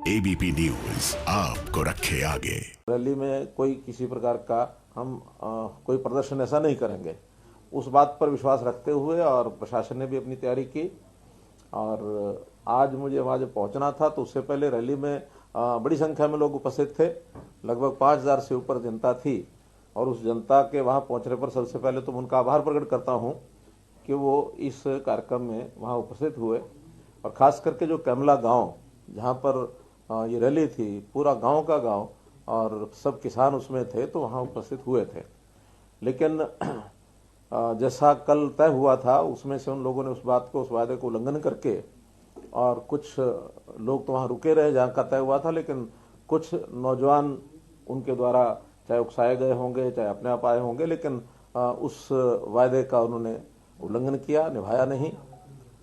ABP news आपको रखे आगे। रैली में कोई किसी प्रकार का हम कोई प्रदर्शन ऐसा नहीं करेंगे, उस बात पर विश्वास रखते हुए और प्रशासन ने भी अपनी तैयारी की। और आज मुझे वहाँ जब पहुँचना था तो उससे पहले रैली में बड़ी संख्या में लोग उपस्थित थे। लगभग 5000 से ऊपर जनता थी और उस जनता के वहाँ पहुँचने पर सबसे पहले तो उनका आभार प्रकट करता हूँ कि वो इस कार्यक्रम में वहाँ उपस्थित हुए। और ख़ास करके जो कैमला गांव जहाँ पर ये रैली थी, पूरा गांव का गांव और सब किसान उसमें थे, तो वहाँ उपस्थित हुए थे। लेकिन जैसा कल तय हुआ था उसमें से उन लोगों ने उस वायदे को उल्लंघन करके और कुछ लोग तो वहाँ रुके रहे जहाँ का तय हुआ था, लेकिन कुछ नौजवान उनके द्वारा चाहे उकसाए गए होंगे चाहे अपने आप आए होंगे, लेकिन उस वायदे का उन्होंने उल्लंघन किया, निभाया नहीं।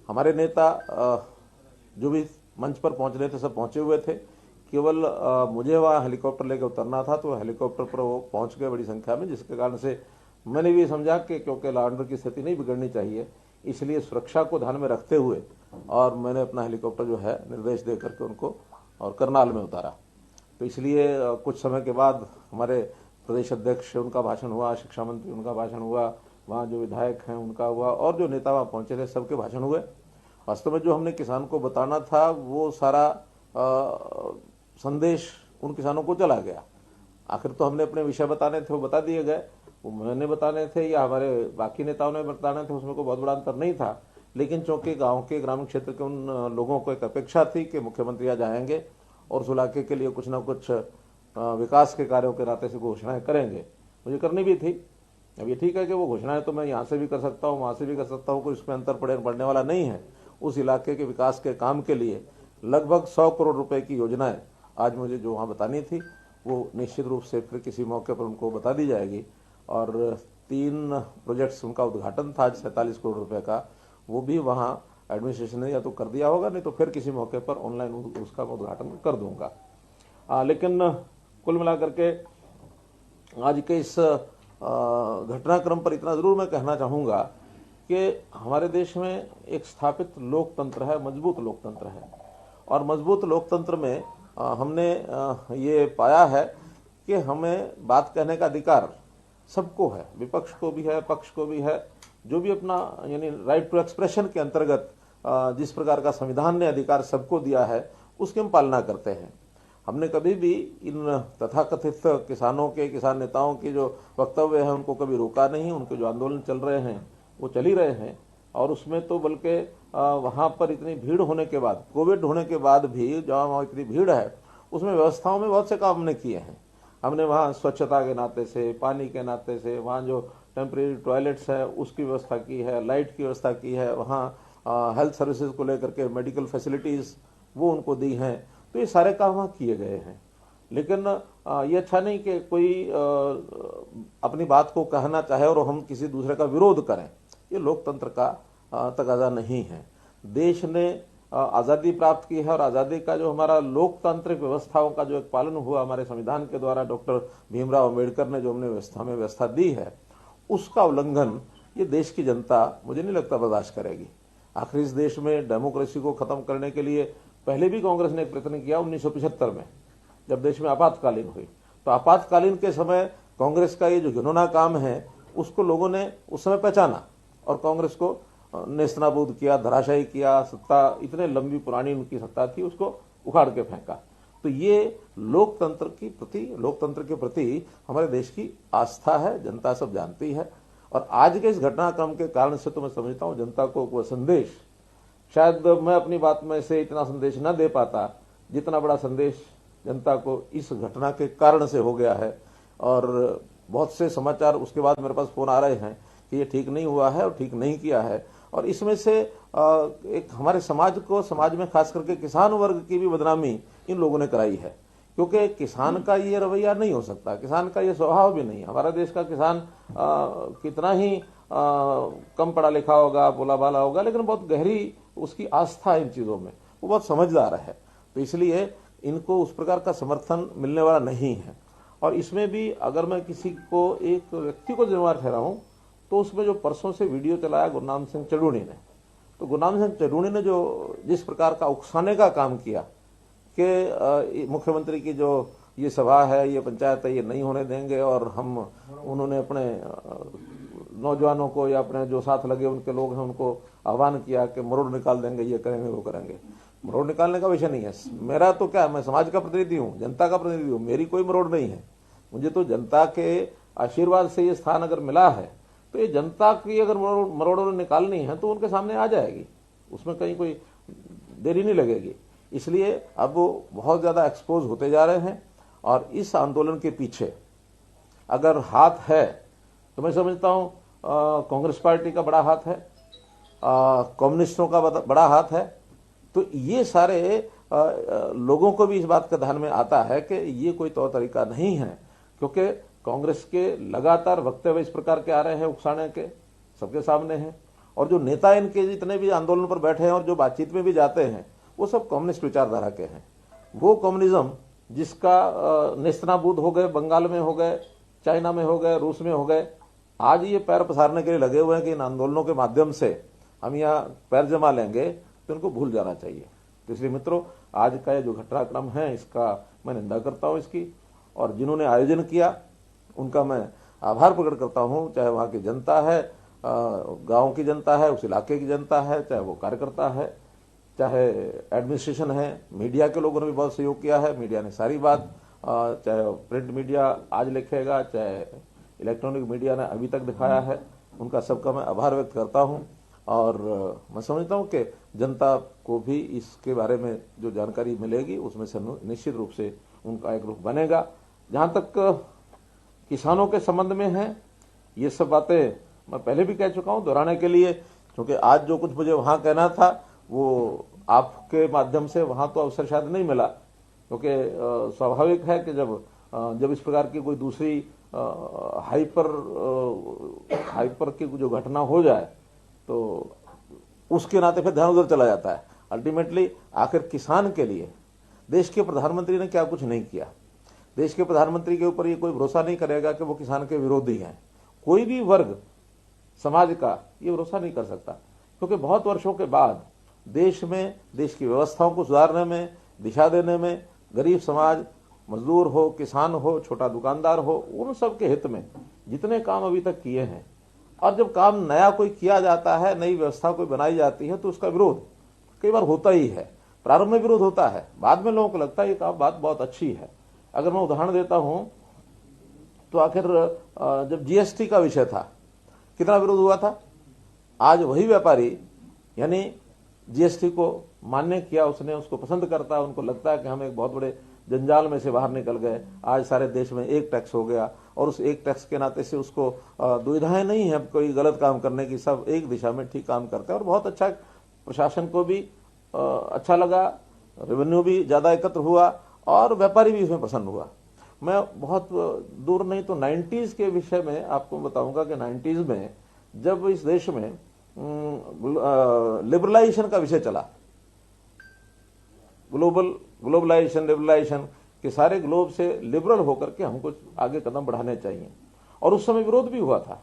हमारे नेता जो भी मंच पर पहुंच रहे थे सब पहुंचे हुए थे। केवल मुझे वहाँ हेलीकॉप्टर लेकर उतरना था तो हेलीकॉप्टर पर वो पहुंच गए बड़ी संख्या में, जिसके कारण से मैंने भी समझा कि क्योंकि लॉ एंड ऑर्डर की स्थिति नहीं बिगड़नी चाहिए, इसलिए सुरक्षा को ध्यान में रखते हुए और मैंने अपना हेलीकॉप्टर जो है निर्देश दे करके उनको और करनाल में उतारा। तो इसलिए कुछ समय के बाद हमारे प्रदेश अध्यक्ष उनका भाषण हुआ, शिक्षा मंत्री उनका भाषण हुआ, वहाँ जो विधायक हैं उनका हुआ और जो नेता वहाँ पहुँचे थे सबके भाषण हुए। वास्तव में जो हमने किसान को बताना था वो सारा संदेश उन किसानों को चला गया। आखिर तो हमने अपने विषय बताने थे वो बता दिए गए, वो मैंने बताने थे या हमारे बाकी नेताओं ने बताने थे, उसमें कोई बहुत बड़ा अंतर नहीं था। लेकिन चूंकि गांव के ग्रामीण क्षेत्र के उन लोगों को एक अपेक्षा थी कि मुख्यमंत्री आज आएंगे और उस इलाके के लिए कुछ ना कुछ विकास के कार्यों के नाते से घोषणाएं करेंगे, मुझे करनी भी थी। अब ये ठीक है कि वो घोषणाएं तो मैं यहाँ से भी कर सकता हूँ, वहाँ से भी कर सकता हूँ, कोई उसमें अंतर पड़ने वाला नहीं है। उस इलाके के विकास के काम के लिए लगभग 100 करोड़ रुपए की योजनाएं आज मुझे जो वहाँ बतानी थी वो निश्चित रूप से फिर किसी मौके पर उनको बता दी जाएगी। और 3 प्रोजेक्ट्स उनका उद्घाटन था 47 करोड़ रुपए का, वो भी वहाँ एडमिनिस्ट्रेशन ने या तो कर दिया होगा, नहीं तो फिर किसी मौके पर ऑनलाइन उसका उद्घाटन कर दूंगा। लेकिन कुल मिलाकर के आज के इस घटनाक्रम पर इतना जरूर मैं कहना चाहूँगा कि हमारे देश में एक स्थापित लोकतंत्र है, मजबूत लोकतंत्र है। और मजबूत लोकतंत्र में हमने ये पाया है कि हमें बात कहने का अधिकार सबको है, विपक्ष को भी है, पक्ष को भी है। जो भी अपना यानी राइट टू एक्सप्रेशन के अंतर्गत जिस प्रकार का संविधान ने अधिकार सबको दिया है उसकी हम पालना करते हैं। हमने कभी भी इन तथाकथित किसान नेताओं के जो वक्तव्य हैं उनको कभी रोका नहीं। उनके जो आंदोलन चल रहे हैं वो चल ही रहे हैं। और उसमें तो बल्कि वहाँ पर इतनी भीड़ होने के बाद, कोविड होने के बाद भी जहाँ वहाँ इतनी भीड़ है उसमें व्यवस्थाओं में बहुत से काम हमने किए हैं। हमने वहाँ स्वच्छता के नाते से, पानी के नाते से, वहाँ जो टेम्परेरी टॉयलेट्स है उसकी व्यवस्था की है, लाइट की व्यवस्था की है, वहाँ हेल्थ सर्विसेज को लेकर के मेडिकल फैसिलिटीज़ वो उनको दी हैं। तो ये सारे काम वहाँ किए गए हैं। लेकिन ये अच्छा नहीं कि कोई अपनी बात को कहना चाहे और हम किसी दूसरे का विरोध करें, ये लोकतंत्र का तकाजा नहीं है। देश ने आज़ादी प्राप्त की है और आज़ादी का जो हमारा लोकतांत्रिक व्यवस्थाओं का जो एक पालन हुआ हमारे संविधान के द्वारा, डॉक्टर भीमराव अम्बेडकर ने जो हमने व्यवस्था दी है, उसका उल्लंघन ये देश की जनता मुझे नहीं लगता बर्दाश्त करेगी। आखिर इस देश में डेमोक्रेसी को खत्म करने के लिए पहले भी कांग्रेस ने एक प्रयत्न किया 1975 में, जब देश में आपातकालीन हुई। तो आपातकालीन के समय कांग्रेस का ये जो घिनौना काम है उसको लोगों ने उस समय पहचाना और कांग्रेस को नेस्तनाबूद किया, धराशायी किया। सत्ता इतने लंबी पुरानी उनकी सत्ता थी, उसको उखाड़ के फेंका। तो ये लोकतंत्र के प्रति हमारे देश की आस्था है, जनता सब जानती है। और आज के इस घटनाक्रम के कारण से तो मैं समझता हूँ जनता को वह संदेश, शायद मैं अपनी बात में से इतना संदेश न दे पाता जितना बड़ा संदेश जनता को इस घटना के कारण से हो गया है। और बहुत से समाचार उसके बाद मेरे पास फोन आ रहे हैं कि ये ठीक नहीं हुआ है और ठीक नहीं किया है। और इसमें से एक हमारे समाज में खास करके किसान वर्ग की भी बदनामी इन लोगों ने कराई है, क्योंकि किसान का ये रवैया नहीं हो सकता, किसान का ये स्वभाव भी नहीं। हमारा देश का किसान कितना ही कम पढ़ा लिखा होगा, बोला बाला होगा, लेकिन बहुत गहरी उसकी आस्था इन चीजों में, वो बहुत समझदार है। तो इसलिए इनको उस प्रकार का समर्थन मिलने वाला नहीं है। और इसमें भी अगर मैं किसी को, एक व्यक्ति को जिम्मेवार ठहराऊं तो उसमें जो परसों से वीडियो चलाया गुरनाम सिंह चढ़ूणी ने, तो गुरनाम सिंह चढ़ूणी ने जो जिस प्रकार का उकसाने का काम किया कि मुख्यमंत्री की जो ये सभा है, ये पंचायत है, ये नहीं होने देंगे और हम उन्होंने अपने नौजवानों को या अपने जो साथ लगे उनके लोग हैं उनको आह्वान किया कि मरोड़ निकाल देंगे, ये करेंगे, वो करेंगे। मरोड़ निकालने का विषय नहीं है मेरा। तो क्या, मैं समाज का प्रतिनिधि हूँ, जनता का प्रतिनिधि हूँ, मेरी कोई मरोड़ नहीं है। मुझे तो जनता के आशीर्वाद से ये स्थान अगर मिला है तो ये जनता की अगर मरोड़ निकालनी है तो उनके सामने आ जाएगी, उसमें कहीं कोई देरी नहीं लगेगी। इसलिए अब वो बहुत ज्यादा एक्सपोज होते जा रहे हैं और इस आंदोलन के पीछे अगर हाथ है तो मैं समझता हूं कांग्रेस पार्टी का बड़ा हाथ है, कम्युनिस्टों का बड़ा हाथ है। तो ये सारे लोगों को भी इस बात का ध्यान में आता है कि ये कोई तौर तरीका नहीं है, क्योंकि कांग्रेस के लगातार वक्तव्य इस प्रकार के आ रहे हैं, उकसाने के सबके सामने हैं। और जो नेता इनके जितने भी आंदोलन पर बैठे हैं और जो बातचीत में भी जाते हैं वो सब कम्युनिस्ट विचारधारा के हैं। वो कम्युनिज्म जिसका नेस्तनाबूद हो गए, बंगाल में हो गए, चाइना में हो गए, रूस में हो गए, आज ये पैर पसारने के लिए लगे हुए हैं कि इन आंदोलनों के माध्यम से हम यहाँ पैर जमा लेंगे, तो इनको भूल जाना चाहिए। तो इसलिए मित्रों, आज का ये जो घटनाक्रम है इसका मैं निंदा करता हूँ इसकी, और जिन्होंने आयोजन किया उनका मैं आभार प्रकट करता हूँ, चाहे वहाँ की जनता है, गांव की जनता है, उस इलाके की जनता है, चाहे वो कार्यकर्ता है, चाहे एडमिनिस्ट्रेशन है, मीडिया के लोगों ने भी बहुत सहयोग किया है। मीडिया ने सारी बात, चाहे प्रिंट मीडिया आज लिखेगा, चाहे इलेक्ट्रॉनिक मीडिया ने अभी तक दिखाया है, उनका सबका मैं आभार व्यक्त करता हूं। और मैं समझता हूं कि जनता को भी इसके बारे में जो जानकारी मिलेगी उसमें से निश्चित रूप से उनका एक रुख बनेगा। जहां तक किसानों के संबंध में है, ये सब बातें मैं पहले भी कह चुका हूं, दोहराने के लिए, क्योंकि आज जो कुछ मुझे वहां कहना था वो आपके माध्यम से वहां तो अवसर शायद नहीं मिला, क्योंकि स्वाभाविक है कि जब इस प्रकार की कोई दूसरी हाइपर की जो घटना हो जाए तो उसके नाते फिर ध्यान उधर चला जाता है। अल्टीमेटली आखिर किसान के लिए देश के प्रधानमंत्री ने क्या कुछ नहीं किया। देश के प्रधानमंत्री के ऊपर ये कोई भरोसा नहीं करेगा कि वो किसान के विरोधी हैं। कोई भी वर्ग समाज का ये भरोसा नहीं कर सकता, क्योंकि बहुत वर्षों के बाद देश में देश की व्यवस्थाओं को सुधारने में, दिशा देने में, गरीब समाज, मजदूर हो, किसान हो, छोटा दुकानदार हो, उन सब के हित में जितने काम अभी तक किए हैं, और जब काम नया कोई किया जाता है, नई व्यवस्था कोई बनाई जाती है, तो उसका विरोध कई बार होता ही है। प्रारंभ में विरोध होता है, बाद में लोगों को लगता है ये काम बात बहुत अच्छी है। अगर मैं उदाहरण देता हूं तो आखिर जब जीएसटी का विषय था, कितना विरोध हुआ था। आज वही व्यापारी यानी जीएसटी को मान्य किया, उसने उसको पसंद करता है, उनको लगता है कि हम एक बहुत बड़े जंजाल में से बाहर निकल गए। आज सारे देश में एक टैक्स हो गया और उस एक टैक्स के नाते से उसको दुविधाएं नहीं है कोई गलत काम करने की, सब एक दिशा में ठीक काम करते हैं। और बहुत अच्छा, प्रशासन को भी अच्छा लगा, रेवेन्यू भी ज्यादा एकत्र हुआ और व्यापारी भी इसमें प्रसन्न हुआ। मैं बहुत दूर नहीं तो 90s के विषय में आपको बताऊंगा कि 90s में जब इस देश में लिबरलाइजेशन का विषय चला, ग्लोबलाइजेशन के सारे ग्लोब से लिबरल होकर के हमको आगे कदम बढ़ाने चाहिए। और उस समय विरोध भी हुआ था।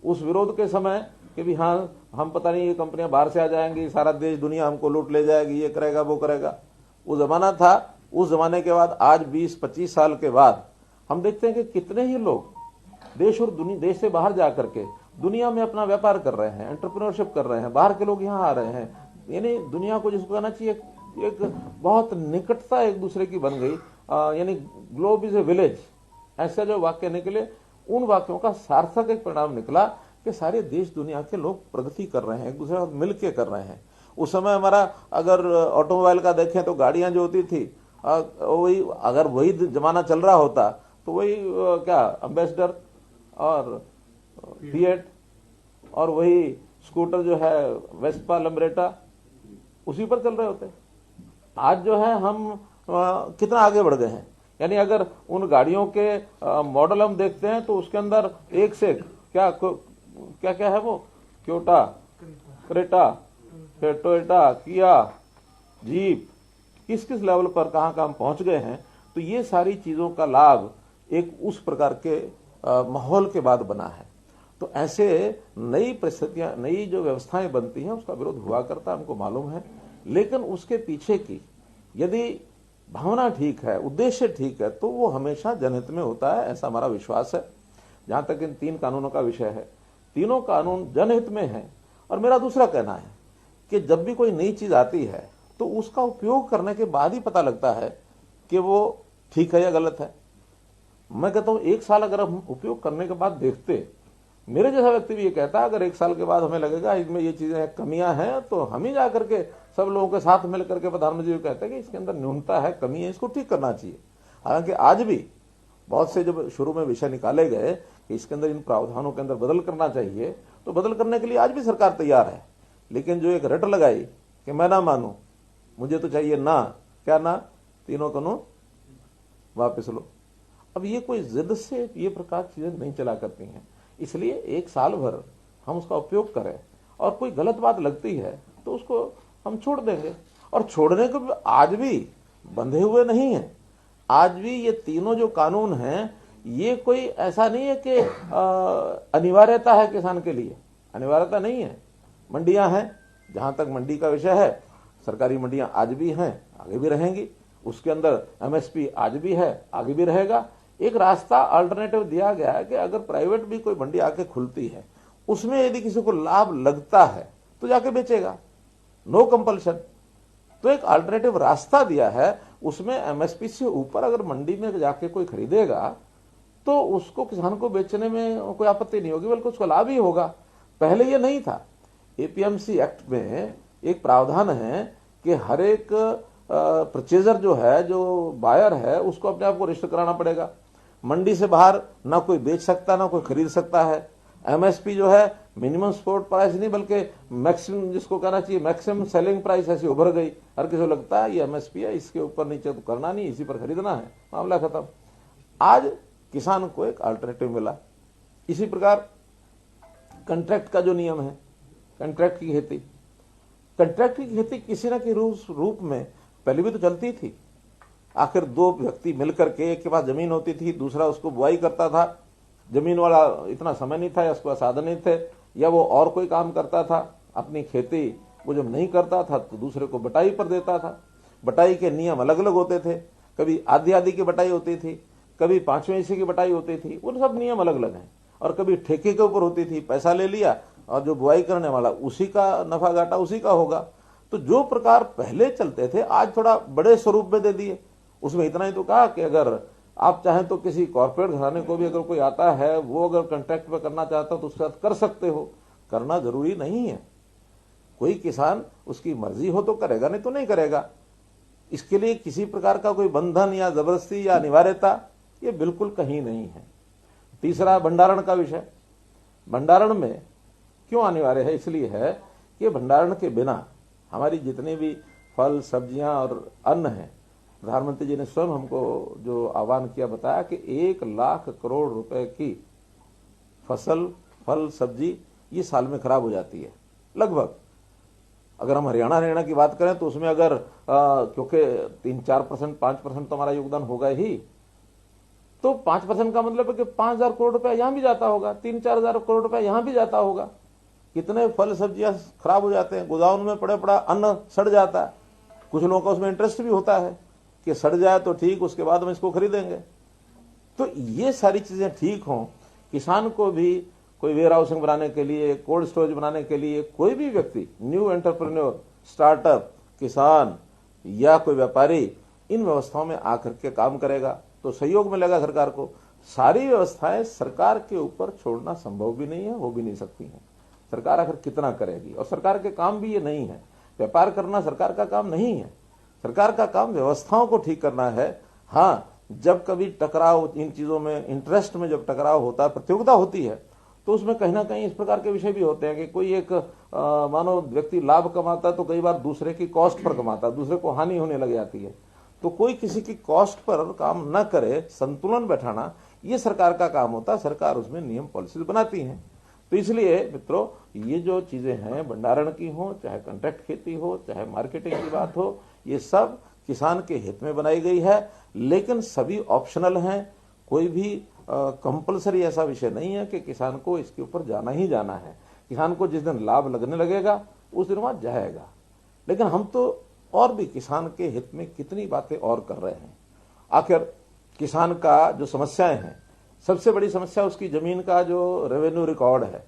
उस विरोध के समय कि भी हाँ, हम पता नहीं ये कंपनियां बाहर से आ जाएंगी, सारा देश दुनिया हमको लूट ले जाएगी, ये करेगा वो करेगा, वो जमाना था। उस जमाने के बाद आज 20-25 साल के बाद हम देखते हैं कि कितने ही लोग देश और देश से बाहर जाकर के दुनिया में अपना व्यापार कर रहे हैं, एंटरप्रेन्योरशिप कर रहे हैं, बाहर के लोग यहाँ आ रहे हैं। यानी दुनिया को जिसको कहना चाहिए एक बहुत निकटता एक दूसरे की बन गई, यानी ग्लोब इज ए विलेज, ऐसा जो वाक्य निकले, उन वाक्यों का सार्थक एक परिणाम निकला कि सारे देश दुनिया के लोग प्रगति कर रहे हैं, एक दूसरे साथ मिलकर कर रहे हैं। उस समय हमारा अगर ऑटोमोबाइल का देखें तो गाड़ियां जो होती थी वही, अगर वही जमाना चल रहा होता तो वही क्या एम्बेसडर और फिएट और वही स्कूटर जो है वेस्पा लम्ब्रेटा, उसी पर चल रहे होते। आज जो है हम कितना आगे बढ़ गए हैं। यानी अगर उन गाड़ियों के मॉडल हम देखते हैं तो उसके अंदर एक से क्या क्या क्या है, वो क्योटा, क्रेटा, फिर टोयोटा, किया, जीप, किस किस लेवल पर कहां कहां पहुंच गए हैं। तो ये सारी चीजों का लाभ एक उस प्रकार के माहौल के बाद बना है। तो ऐसे नई परिस्थितियां, नई जो व्यवस्थाएं बनती हैं उसका विरोध हुआ करता, हमको मालूम है। लेकिन उसके पीछे की यदि भावना ठीक है, उद्देश्य ठीक है, तो वो हमेशा जनहित में होता है, ऐसा हमारा विश्वास है। जहां तक इन 3 कानूनों का विषय है, तीनों कानून जनहित में है। और मेरा दूसरा कहना है कि जब भी कोई नई चीज आती है तो उसका उपयोग करने के बाद ही पता लगता है कि वो ठीक है या गलत है। मैं कहता हूं 1 साल अगर हम उपयोग करने के बाद देखते, मेरे जैसा व्यक्ति भी ये कहता है, अगर 1 साल के बाद हमें लगेगा इसमें ये चीजें कमियां हैं, तो हम ही जाकर के सब लोगों के साथ मिलकर के प्रधानमंत्री जी कहते हैं कि इसके अंदर न्यूनता है, कमी है, इसको ठीक करना चाहिए। हालांकि आज भी बहुत से जब शुरू में विषय निकाले गए कि इसके अंदर इन प्रावधानों के अंदर बदल करना चाहिए, तो बदल करने के लिए आज भी सरकार तैयार है। लेकिन जो एक रट लगाई कि मैं ना मानू, मुझे तो चाहिए ना, क्या ना, तीनों कानून वापस लो। अब ये कोई जिद से ये प्रकार चीजें नहीं चला करती हैं। इसलिए 1 साल भर हम उसका उपयोग करें, और कोई गलत बात लगती है तो उसको हम छोड़ देंगे। और छोड़ने को भी आज भी बंधे हुए नहीं है। आज भी ये तीनों जो कानून हैं, ये कोई ऐसा नहीं है कि अनिवार्यता है किसान के लिए, अनिवार्यता नहीं है। मंडियां हैं, जहां तक मंडी का विषय है, सरकारी मंडियां आज भी हैं, आगे भी रहेंगी। उसके अंदर एमएसपी आज भी है, आगे भी रहेगा। एक रास्ता अल्टरनेटिव दिया गया है कि अगर प्राइवेट भी कोई मंडी आके खुलती है, उसमें यदि किसी को लाभ लगता है तो जाके बेचेगा, नो कंपल्शन। तो एक अल्टरनेटिव रास्ता दिया है, उसमें एमएसपी से ऊपर अगर मंडी में जाके कोई खरीदेगा तो उसको किसान को बेचने में कोई आपत्ति नहीं होगी, बल्कि उसको लाभ ही होगा। पहले ये नहीं था। एपीएमसी एक्ट में एक प्रावधान है कि हर एक परचेजर जो है, जो बायर है, उसको अपने आप को रजिस्टर कराना पड़ेगा। मंडी से बाहर ना कोई बेच सकता, ना कोई खरीद सकता है। एमएसपी जो है मिनिमम सपोर्ट प्राइस नहीं, बल्कि मैक्सिमम, जिसको कहना चाहिए मैक्सिमम सेलिंग प्राइस, ऐसी उभर गई। हर किसी को लगता है ये एमएसपी है, इसके ऊपर नीचे तो करना नहीं, इसी पर खरीदना है, मामला खत्म। आज किसान को एक अल्टरनेटिव मिला। इसी प्रकार कंट्रैक्ट का जो नियम है, कंट्रैक्ट की खेती, कंट्रैक्ट की खेती किसी न किसी रूप में पहले भी तो चलती थी। आखिर 2 व्यक्ति मिलकर के, एक के पास जमीन होती थी, दूसरा उसको बुआई करता था। जमीन वाला इतना समय नहीं था या उसके पास साधन नहीं थे, या वो और कोई काम करता था अपनी खेती, वो जब नहीं करता था तो दूसरे को बटाई पर देता था। बटाई के नियम अलग अलग होते थे, कभी आधी आधी की बटाई होती थी, कभी 5वें हिस्से की बटाई होती थी, वो सब नियम अलग अलग हैं। और कभी ठेके के ऊपर होती थी, पैसा ले लिया और जो बुआई करने वाला उसी का नफा घाटा उसी का होगा। तो जो प्रकार पहले चलते थे, आज थोड़ा बड़े स्वरूप में दे दिए। उसमें इतना ही तो कहा कि अगर आप चाहें तो किसी कॉर्पोरेट घराने को भी अगर कोई आता है, वो अगर कॉन्ट्रैक्ट पे करना चाहता है तो उसके साथ कर सकते हो, करना जरूरी नहीं है। कोई किसान उसकी मर्जी हो तो करेगा, नहीं तो नहीं करेगा। इसके लिए किसी प्रकार का कोई बंधन या जबरदस्ती या अनिवार्यता ये बिल्कुल कहीं नहीं है। तीसरा, भंडारण का विषय। भंडारण में क्यों अनिवार्य है? इसलिए है कि भंडारण के बिना हमारी जितनी भी फल, सब्जियां और अन्न है, प्रधानमंत्री जी ने स्वयं हमको जो आह्वान किया, बताया कि 1 लाख करोड़ रुपए की फसल, फल, सब्जी ये साल में खराब हो जाती है लगभग। अगर हम हरियाणा की बात करें तो उसमें अगर क्योंकि 3-4%, 5% तो हमारा योगदान होगा ही, तो 5% का मतलब है कि 5,000 करोड़ रुपया यहां भी जाता होगा, 3-4 हजार करोड़ रुपया यहां भी जाता होगा। कितने फल सब्जियां खराब हो जाते हैं, गोदाम में पड़ा पड़ा अन्न सड़ जाता है। कुछ लोगों का उसमें इंटरेस्ट भी होता है कि सड़ जाए तो ठीक, उसके बाद हम इसको खरीदेंगे। तो ये सारी चीजें ठीक हों, किसान को भी कोई वेयर हाउसिंग बनाने के लिए, कोल्ड स्टोरेज बनाने के लिए, कोई भी व्यक्ति, न्यू एंटरप्रेन्योर, स्टार्टअप, किसान या कोई व्यापारी इन व्यवस्थाओं में आकर के काम करेगा तो सहयोग मिलेगा सरकार को। सारी व्यवस्थाएं सरकार के ऊपर छोड़ना संभव भी नहीं है, हो भी नहीं सकती हैं। सरकार आखिर कितना करेगी? और सरकार के काम भी ये नहीं है। व्यापार करना सरकार का काम नहीं है। सरकार का काम व्यवस्थाओं को ठीक करना है। हाँ, जब कभी टकराव, इन चीजों में, इंटरेस्ट में जब टकराव होता है, प्रतियोगिता होती है, तो उसमें कहीं ना कहीं इस प्रकार के विषय भी होते हैं कि कोई एक मानो व्यक्ति लाभ कमाता है तो कई बार दूसरे की कॉस्ट पर कमाता है, दूसरे को हानि होने लग जाती है। तो कोई किसी की कॉस्ट पर काम न करे, संतुलन बैठाना ये सरकार का काम होता है। सरकार उसमें नियम पॉलिसी बनाती है। तो इसलिए मित्रों, ये जो चीजें हैं, भंडारण की हो, चाहे कॉन्ट्रैक्ट खेती हो, चाहे मार्केटिंग की बात हो, ये सब किसान के हित में बनाई गई है। लेकिन सभी ऑप्शनल हैं, कोई भी कंपलसरी ऐसा विषय नहीं है कि किसान को इसके ऊपर जाना ही जाना है। किसान को जिस दिन लाभ लगने लगेगा उस दिन वहां जाएगा। लेकिन हम तो और भी किसान के हित में कितनी बातें और कर रहे हैं। आखिर किसान का जो समस्याएं हैं, सबसे बड़ी समस्या उसकी जमीन का जो रेवेन्यू रिकॉर्ड है,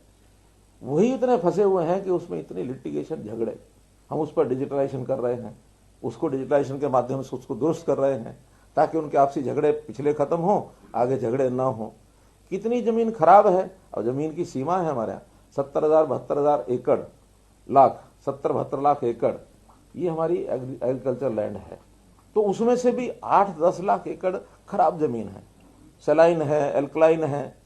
वही इतने फंसे हुए हैं कि उसमें इतनी लिटिगेशन, झगड़े। हम उस पर डिजिटलाइजेशन कर रहे हैं, उसको डिजिटलाइजेशन के माध्यम से उसको दुरुस्त कर रहे हैं ताकि उनके आपसी झगड़े पिछले खत्म हो, आगे झगड़े ना हो। कितनी जमीन खराब है, और जमीन की सीमा है हमारे यहाँ 70,000-72,000 एकड़, 70-72 लाख एकड़, ये हमारी एग्रीकल्चर लैंड है। तो उसमें से भी 8-10 लाख एकड़ खराब जमीन है, सलाइन है, एल्कलाइन है।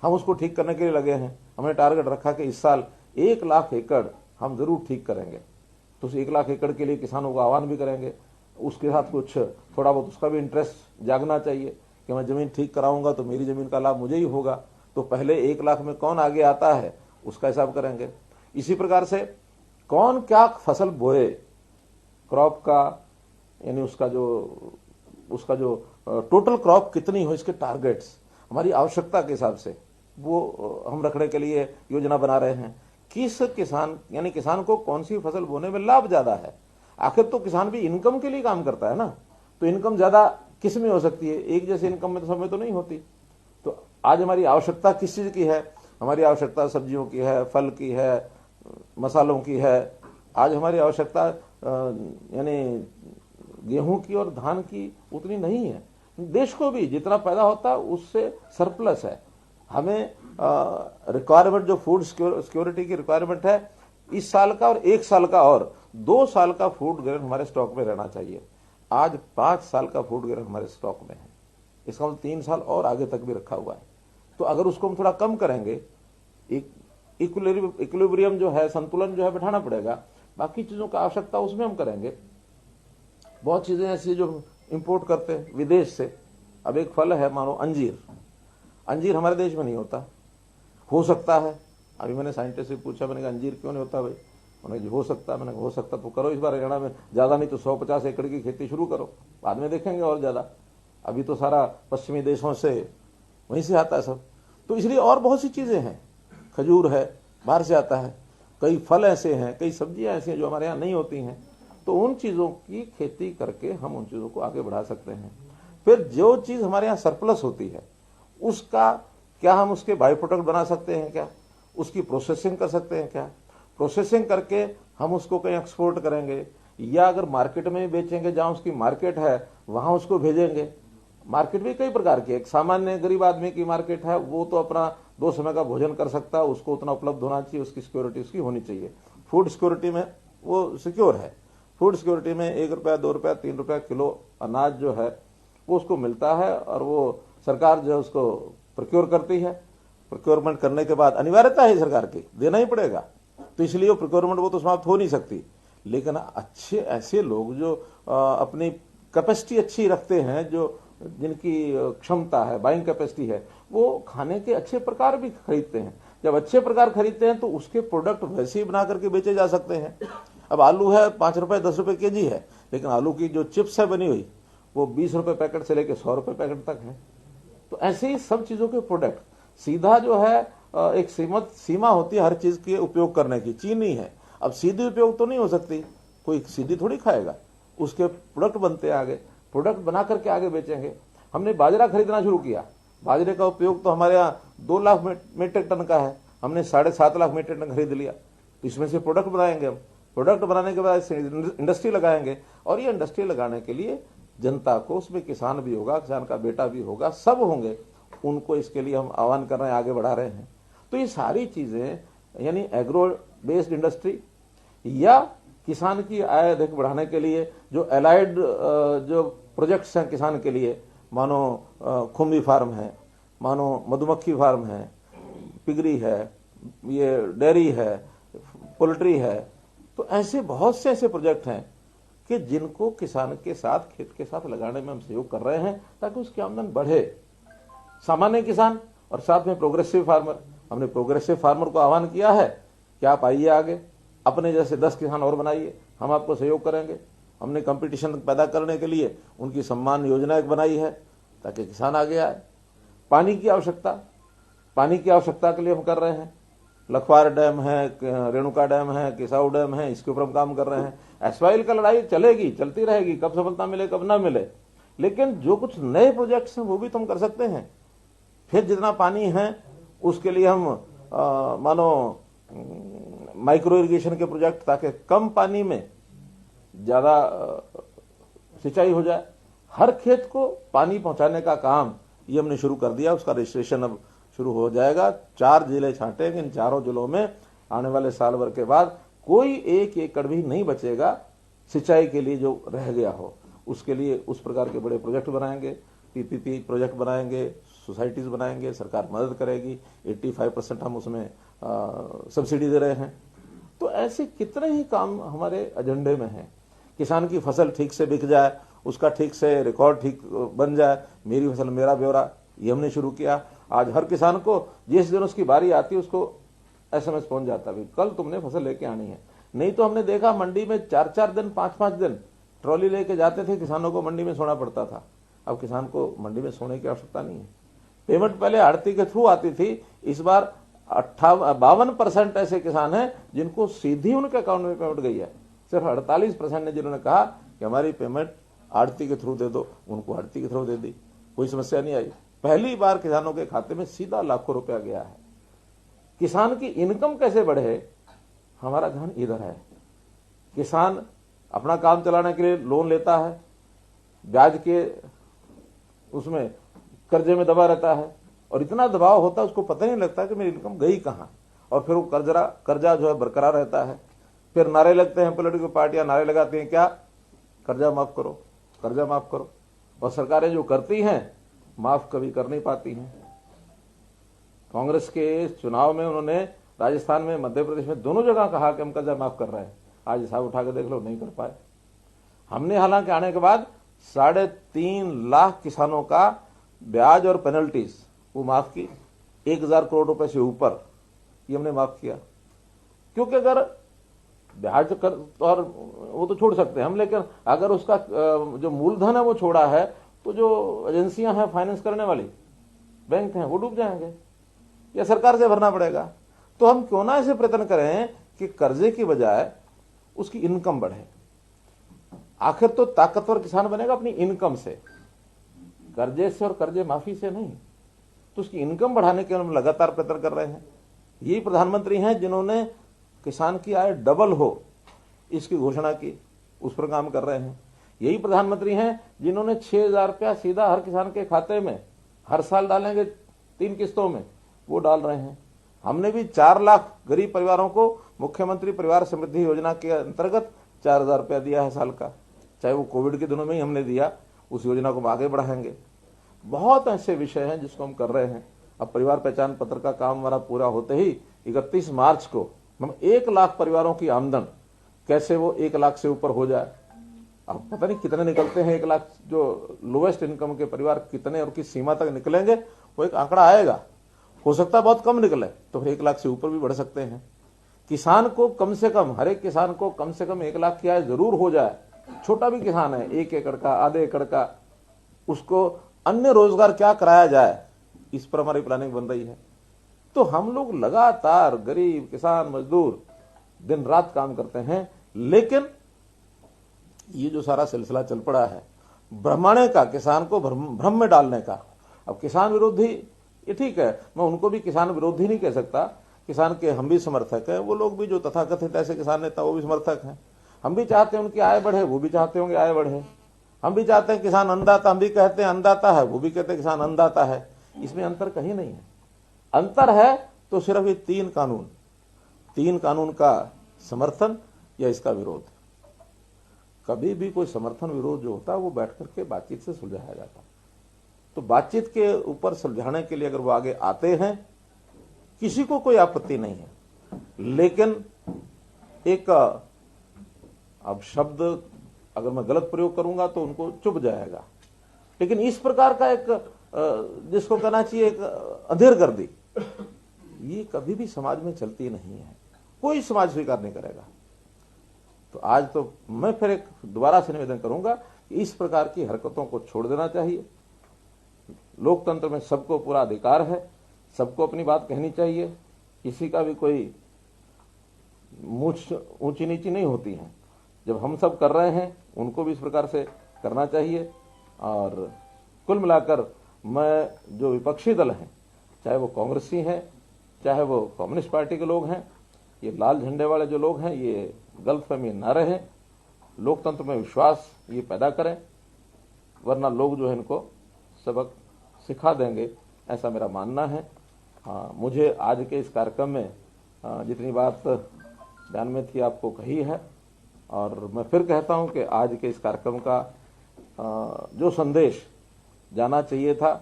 हम उसको ठीक करने के लिए लगे हैं। हमने टारगेट रखा कि इस साल 1 लाख एकड़ हम जरूर ठीक करेंगे। तो उस 1 लाख एकड़ के लिए किसानों को आह्वान भी करेंगे। उसके साथ कुछ थोड़ा बहुत उसका भी इंटरेस्ट जागना चाहिए कि मैं जमीन ठीक कराऊंगा तो मेरी जमीन का लाभ मुझे ही होगा। तो पहले 1 लाख में कौन आगे आता है उसका हिसाब करेंगे। इसी प्रकार से कौन क्या फसल बोए, क्रॉप का यानी उसका जो टोटल क्रॉप कितनी हो, इसके टारगेट्स हमारी आवश्यकता के हिसाब से वो हम रखने के लिए योजना बना रहे हैं। किस किसान यानी किसान को कौन सी फसल बोने में लाभ ज्यादा है। आखिर तो किसान भी इनकम के लिए काम करता है ना, तो इनकम ज्यादा किस में हो सकती है, एक जैसी इनकम में तो सब में तो नहीं होती। तो आज हमारी आवश्यकता किस चीज की है, हमारी आवश्यकता सब्जियों की है, फल की है, मसालों की है। आज हमारी आवश्यकता यानी गेहूं की और धान की उतनी नहीं है। देश को भी जितना पैदा होता है उससे सरप्लस है। हमें रिक्वायरमेंट जो फूड सिक्योरिटी की रिक्वायरमेंट है इस साल का और 1 साल का और 2 साल का फूड ग्रेन हमारे स्टॉक में रहना चाहिए। आज 5 साल का फूड ग्रेन हमारे स्टॉक में है, इसका मतलब 3 साल और आगे तक भी रखा हुआ है। तो अगर उसको हम थोड़ा कम करेंगे, एक इक्विलिब्रियम जो है, संतुलन जो है बिठाना पड़ेगा। बाकी चीजों का आवश्यकता उसमें हम करेंगे। बहुत चीजें ऐसी जो इंपोर्ट करते हैं विदेश से। अब एक फल है मानो अंजीर, अंजीर हमारे देश में नहीं होता, हो सकता है। अभी मैंने साइंटिस्ट से पूछा, मैंने कहा अंजीर क्यों नहीं होता भाई, उन्होंने हो सकता है। मैंने हो सकता तो करो इस बार हरियाणा में, ज्यादा नहीं तो 150 एकड़ की खेती शुरू करो, बाद में देखेंगे और ज्यादा। अभी तो सारा पश्चिमी देशों से वहीं से आता है सब। तो इसलिए और बहुत सी चीजें हैं, खजूर है बाहर से आता है, कई फल ऐसे हैं, कई सब्जियां ऐसी हैं जो हमारे यहाँ नहीं होती हैं। तो उन चीजों की खेती करके हम उन चीजों को आगे बढ़ा सकते हैं। फिर जो चीज हमारे यहाँ सरप्लस होती है उसका क्या हम उसके बाई प्रोडक्ट बना सकते हैं, क्या उसकी प्रोसेसिंग कर सकते हैं, क्या प्रोसेसिंग करके हम उसको कहीं एक्सपोर्ट करेंगे, या अगर मार्केट में बेचेंगे जहां उसकी मार्केट है वहां उसको भेजेंगे। मार्केट भी कई प्रकार की, एक सामान्य गरीब आदमी की मार्केट है, वो तो अपना 2 समय का भोजन कर सकता है, उसको उतना उपलब्ध होना चाहिए, उसकी सिक्योरिटी उसकी होनी चाहिए। फूड सिक्योरिटी में वो सिक्योर है। फूड सिक्योरिटी में 1 रुपया, 2 रुपया, 3 रुपया किलो अनाज जो है वो उसको मिलता है, और वो सरकार जो है उसको प्रोक्योर करती है। प्रोक्योरमेंट करने के बाद अनिवार्यता है सरकार की, देना ही पड़ेगा। तो इसलिए वो प्रोक्योरमेंट वो तो समाप्त हो नहीं सकती। लेकिन अच्छे ऐसे लोग जो अपनी कैपेसिटी अच्छी रखते हैं, जो जिनकी क्षमता है, बाइंग कैपेसिटी है, वो खाने के अच्छे प्रकार भी खरीदते हैं। जब अच्छे प्रकार खरीदते हैं तो उसके प्रोडक्ट वैसे ही बना करके बेचे जा सकते हैं। अब आलू है 5 रुपए 10 रुपए केजी है, लेकिन आलू की जो चिप्स है बनी हुई वो 20 रुपए पैकेट से लेकर 100 रुपए पैकेट तक है। तो ऐसे ही सब चीजों के प्रोडक्ट सीधा जो है एक सीमित सीमा होती है हर चीज के उपयोग करने की, चीनी है। अब सीधी उपयोग तो नहीं हो सकती, कोई सीधी थोड़ी खाएगा, उसके प्रोडक्ट बनते हैं, आगे प्रोडक्ट बना करके आगे बेचेंगे। हमने बाजरा खरीदना शुरू किया, बाजरे का उपयोग तो हमारे यहाँ 2 लाख मीट्रिक टन का है, हमने 7.5 लाख मीट्रिक टन खरीद लिया। तो इसमें से प्रोडक्ट बनाएंगे हम, प्रोडक्ट बनाने के बाद इंडस्ट्री लगाएंगे, और ये इंडस्ट्री लगाने के लिए जनता को, उसमें किसान भी होगा, किसान का बेटा भी होगा, सब होंगे, उनको इसके लिए हम आह्वान कर रहे हैं, आगे बढ़ा रहे हैं। तो ये सारी चीजें यानी एग्रो बेस्ड इंडस्ट्री या किसान की आय अधिक बढ़ाने के लिए जो एलाइड जो प्रोजेक्ट्स हैं किसान के लिए, मानो खुम्बी फार्म है, मानो मधुमक्खी फार्म है, पिगरी है, ये डेयरी है, पोल्ट्री है। तो ऐसे बहुत से ऐसे प्रोजेक्ट हैं कि जिनको किसान के साथ, खेत के साथ लगाने में हम सहयोग कर रहे हैं ताकि उसकी आमदन बढ़े। सामान्य किसान और साथ में प्रोग्रेसिव फार्मर, हमने प्रोग्रेसिव फार्मर को आह्वान किया है कि आप आइए आगे, अपने जैसे 10 किसान और बनाइए, हम आपको सहयोग करेंगे। हमने कंपटीशन पैदा करने के लिए उनकी सम्मान योजना एक बनाई है ताकि किसान आगे आए। पानी की आवश्यकता के लिए हम कर रहे हैं लखवार डैम है, रेणुका डैम है, किसाऊ डैम है, इसके ऊपर हम काम कर रहे हैं। एसवाइल का लड़ाई चलेगी, चलती रहेगी, कब सफलता मिले कब ना मिले, लेकिन जो कुछ नए प्रोजेक्ट्स हैं वो भी तो हम कर सकते हैं। फिर जितना पानी है उसके लिए हम मानो माइक्रो इरिगेशन के प्रोजेक्ट, ताकि कम पानी में ज्यादा सिंचाई हो जाए। हर खेत को पानी पहुंचाने का काम ये हमने शुरू कर दिया, उसका रजिस्ट्रेशन अब शुरू हो जाएगा। 4 जिले छांटेंगे, इन 4 जिलों में आने वाले साल भर के बाद कोई 1 एकड़ भी नहीं बचेगा सिंचाई के लिए जो रह गया हो। उसके लिए उस प्रकार के बड़े प्रोजेक्ट बनाएंगे, पीपीपी प्रोजेक्ट बनाएंगे, सोसाइटीज बनाएंगे, सरकार मदद करेगी। 85% हम उसमें सब्सिडी दे रहे हैं। तो ऐसे कितने ही काम हमारे एजेंडे में हैं। किसान की फसल ठीक से बिक जाए, उसका ठीक से रिकॉर्ड ठीक बन जाए, मेरी फसल मेरा ब्यौरा, ये हमने शुरू किया। आज हर किसान को जिस दिन उसकी बारी आती है उसको SMS पहुंच जाता है, कल तुमने फसल लेके आनी है। नहीं तो हमने देखा मंडी में 4-4 दिन 5-5 दिन ट्रॉली लेके जाते थे, किसानों को मंडी में सोना पड़ता था। अब किसान को मंडी में सोने की आवश्यकता नहीं है। पेमेंट पहले आड़ती के थ्रू आती थी, इस बार 52% ऐसे किसान हैं जिनको सीधी उनके अकाउंट में पेमेंट गई है। सिर्फ 48% ने जिन्होंने कहा कि हमारी पेमेंट आड़ती के थ्रू दे दो, उनको आड़ती के थ्रू दे दी, कोई समस्या नहीं आई। पहली बार किसानों के खाते में सीधा लाखों रुपया गया है। किसान की इनकम कैसे बढ़े, हमारा ध्यान इधर है। किसान अपना काम चलाने के लिए लोन लेता है, ब्याज के उसमें कर्जे में दबा रहता है, और इतना दबाव होता है उसको पता नहीं लगता कि मेरी इनकम गई कहां, और फिर वो कर्जा जो है बरकरार रहता है। फिर नारे लगते हैं, पॉलिटिकल पार्टियां नारे लगाती हैं, क्या कर्जा माफ करो, कर्जा माफ करो, और सरकारें जो करती हैं माफ कभी कर नहीं पाती हैं। कांग्रेस के चुनाव में उन्होंने राजस्थान में, मध्य प्रदेश में, दोनों जगह कहा कि हम कर्जा माफ कर रहे हैं। आज हिसाब उठा के देख लो, नहीं कर पाए। हमने हालांकि आने के बाद 3.5 लाख किसानों का ब्याज और पेनल्टीज वो माफ की, 1000 करोड़ रुपए से ऊपर ये हमने माफ किया। क्योंकि अगर ब्याज कर और वो तो छोड़ सकते हैं हम, लेकिन अगर उसका जो मूलधन है वो छोड़ा है तो जो एजेंसियां हैं फाइनेंस करने वाली, बैंक हैं, वो डूब जाएंगे या सरकार से भरना पड़ेगा। तो हम क्यों ना ऐसे प्रयत्न करें कि कर्जे की बजाय उसकी इनकम बढ़े। आखिर तो ताकतवर किसान बनेगा अपनी इनकम से, कर्जे से और कर्जे माफी से नहीं। तो उसकी इनकम बढ़ाने के लिए हम लगातार प्रयत्न कर रहे हैं। यही प्रधानमंत्री हैं जिन्होंने किसान की आय डबल हो इसकी घोषणा की, उस पर काम कर रहे हैं। यही प्रधानमंत्री हैं जिन्होंने 6000 रुपया सीधा हर किसान के खाते में हर साल डालेंगे 3 किस्तों में, वो डाल रहे हैं। हमने भी 4 लाख गरीब परिवारों को मुख्यमंत्री परिवार समृद्धि योजना के अंतर्गत 4000 रुपया दिया है साल का, चाहे वो कोविड के दिनों में ही हमने दिया। उस योजना को हम आगे बढ़ाएंगे। बहुत ऐसे विषय हैं जिसको हम कर रहे हैं। अब परिवार पहचान पत्र का काम हमारा पूरा होते ही 31 मार्च को हम 1 लाख परिवारों की आमदन कैसे वो 1 लाख से ऊपर हो जाए। अब पता नहीं कितने निकलते हैं 1 लाख, जो लोएस्ट इनकम के परिवार कितने और किस सीमा तक निकलेंगे, वो एक आंकड़ा आएगा। हो सकता है बहुत कम निकले, तो फिर 1 लाख से ऊपर भी बढ़ सकते हैं। किसान को कम से कम, हर एक किसान को कम से कम 1 लाख की आय जरूर हो जाए। छोटा भी किसान है, 1 एकड़ का, आधे एकड़ का, उसको अन्य रोजगार क्या कराया जाए, इस पर हमारी प्लानिंग बन रही है। तो हम लोग लगातार गरीब, किसान, मजदूर दिन रात काम करते हैं। लेकिन ये जो सारा सिलसिला चल पड़ा है भ्रमाने का, किसान को भ्रम में डालने का। अब किसान विरोधी, ये ठीक है, मैं उनको भी किसान विरोधी नहीं कह सकता। किसान के हम भी समर्थक हैं, वो लोग भी जो तथाकथित ऐसे किसान नेता वो भी समर्थक हैं। हम भी चाहते हैं उनकी आय बढ़े, वो भी चाहते होंगे आय बढ़े। हम भी चाहते हैं किसान अन्नदाता, हम भी कहते हैं अन्नदाता है, वो भी कहते हैं किसान अन्नदाता है। इसमें अंतर कहीं नहीं है। अंतर है तो सिर्फ ये 3 कानून का समर्थन या इसका विरोध। कभी भी कोई समर्थन विरोध जो होता है वो बैठ करके बातचीत से सुलझाया जाता है। तो बातचीत के ऊपर सुलझाने के लिए अगर वो आगे आते हैं, किसी को कोई आपत्ति नहीं है। लेकिन एक अब शब्द अगर मैं गलत प्रयोग करूंगा तो उनको चुभ जाएगा, लेकिन इस प्रकार का एक जिसको कहना चाहिए एक अंधेरगर्दी, ये कभी भी समाज में चलती नहीं है। कोई समाज स्वीकार नहीं करेगा। तो आज तो मैं फिर एक दोबारा से निवेदन करूंगा कि इस प्रकार की हरकतों को छोड़ देना चाहिए। लोकतंत्र में सबको पूरा अधिकार है, सबको अपनी बात कहनी चाहिए। किसी का भी कोई मूछ ऊंची नीची नहीं होती है। जब हम सब कर रहे हैं उनको भी इस प्रकार से करना चाहिए। और कुल मिलाकर मैं जो विपक्षी दल हैं, चाहे वो कांग्रेसी हैं, चाहे वो कम्युनिस्ट पार्टी के लोग हैं, ये लाल झंडे वाले जो लोग हैं, ये गलतफहमी न रहे, लोकतंत्र में विश्वास ये पैदा करें, वरना लोग जो है इनको सबक सिखा देंगे, ऐसा मेरा मानना है। मुझे आज के इस कार्यक्रम में जितनी बात ध्यान में थी आपको कही है, और मैं फिर कहता हूं कि आज के इस कार्यक्रम का जो संदेश जाना चाहिए था,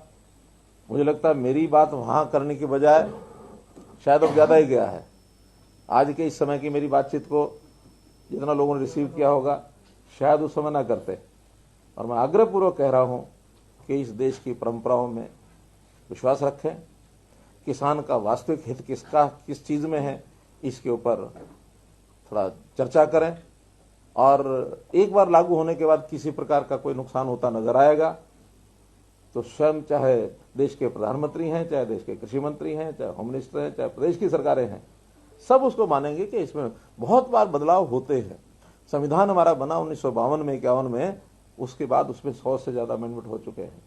मुझे लगता है मेरी बात वहां करने की बजाय शायद अब ज्यादा ही गया है। आज के इस समय की मेरी बातचीत को जितना लोगों ने रिसीव किया होगा, शायद उस समय ना करते। और मैं आग्रहपूर्वक कह रहा हूं कि इस देश की परंपराओं में विश्वास रखें, किसान का वास्तविक हित किस चीज में है, इसके ऊपर थोड़ा चर्चा करें, और एक बार लागू होने के बाद किसी प्रकार का कोई नुकसान होता नजर आएगा तो स्वयं, चाहे देश के प्रधानमंत्री हैं, चाहे देश के कृषि मंत्री हैं, चाहे होम मिनिस्टर हैं, चाहे प्रदेश की सरकारें हैं, सब उसको मानेंगे कि इसमें बहुत बार बदलाव होते हैं। संविधान हमारा बना 1952 में, 51 में, उसके बाद उसमें 100 से ज्यादा अमेंडमेंट हो चुके हैं।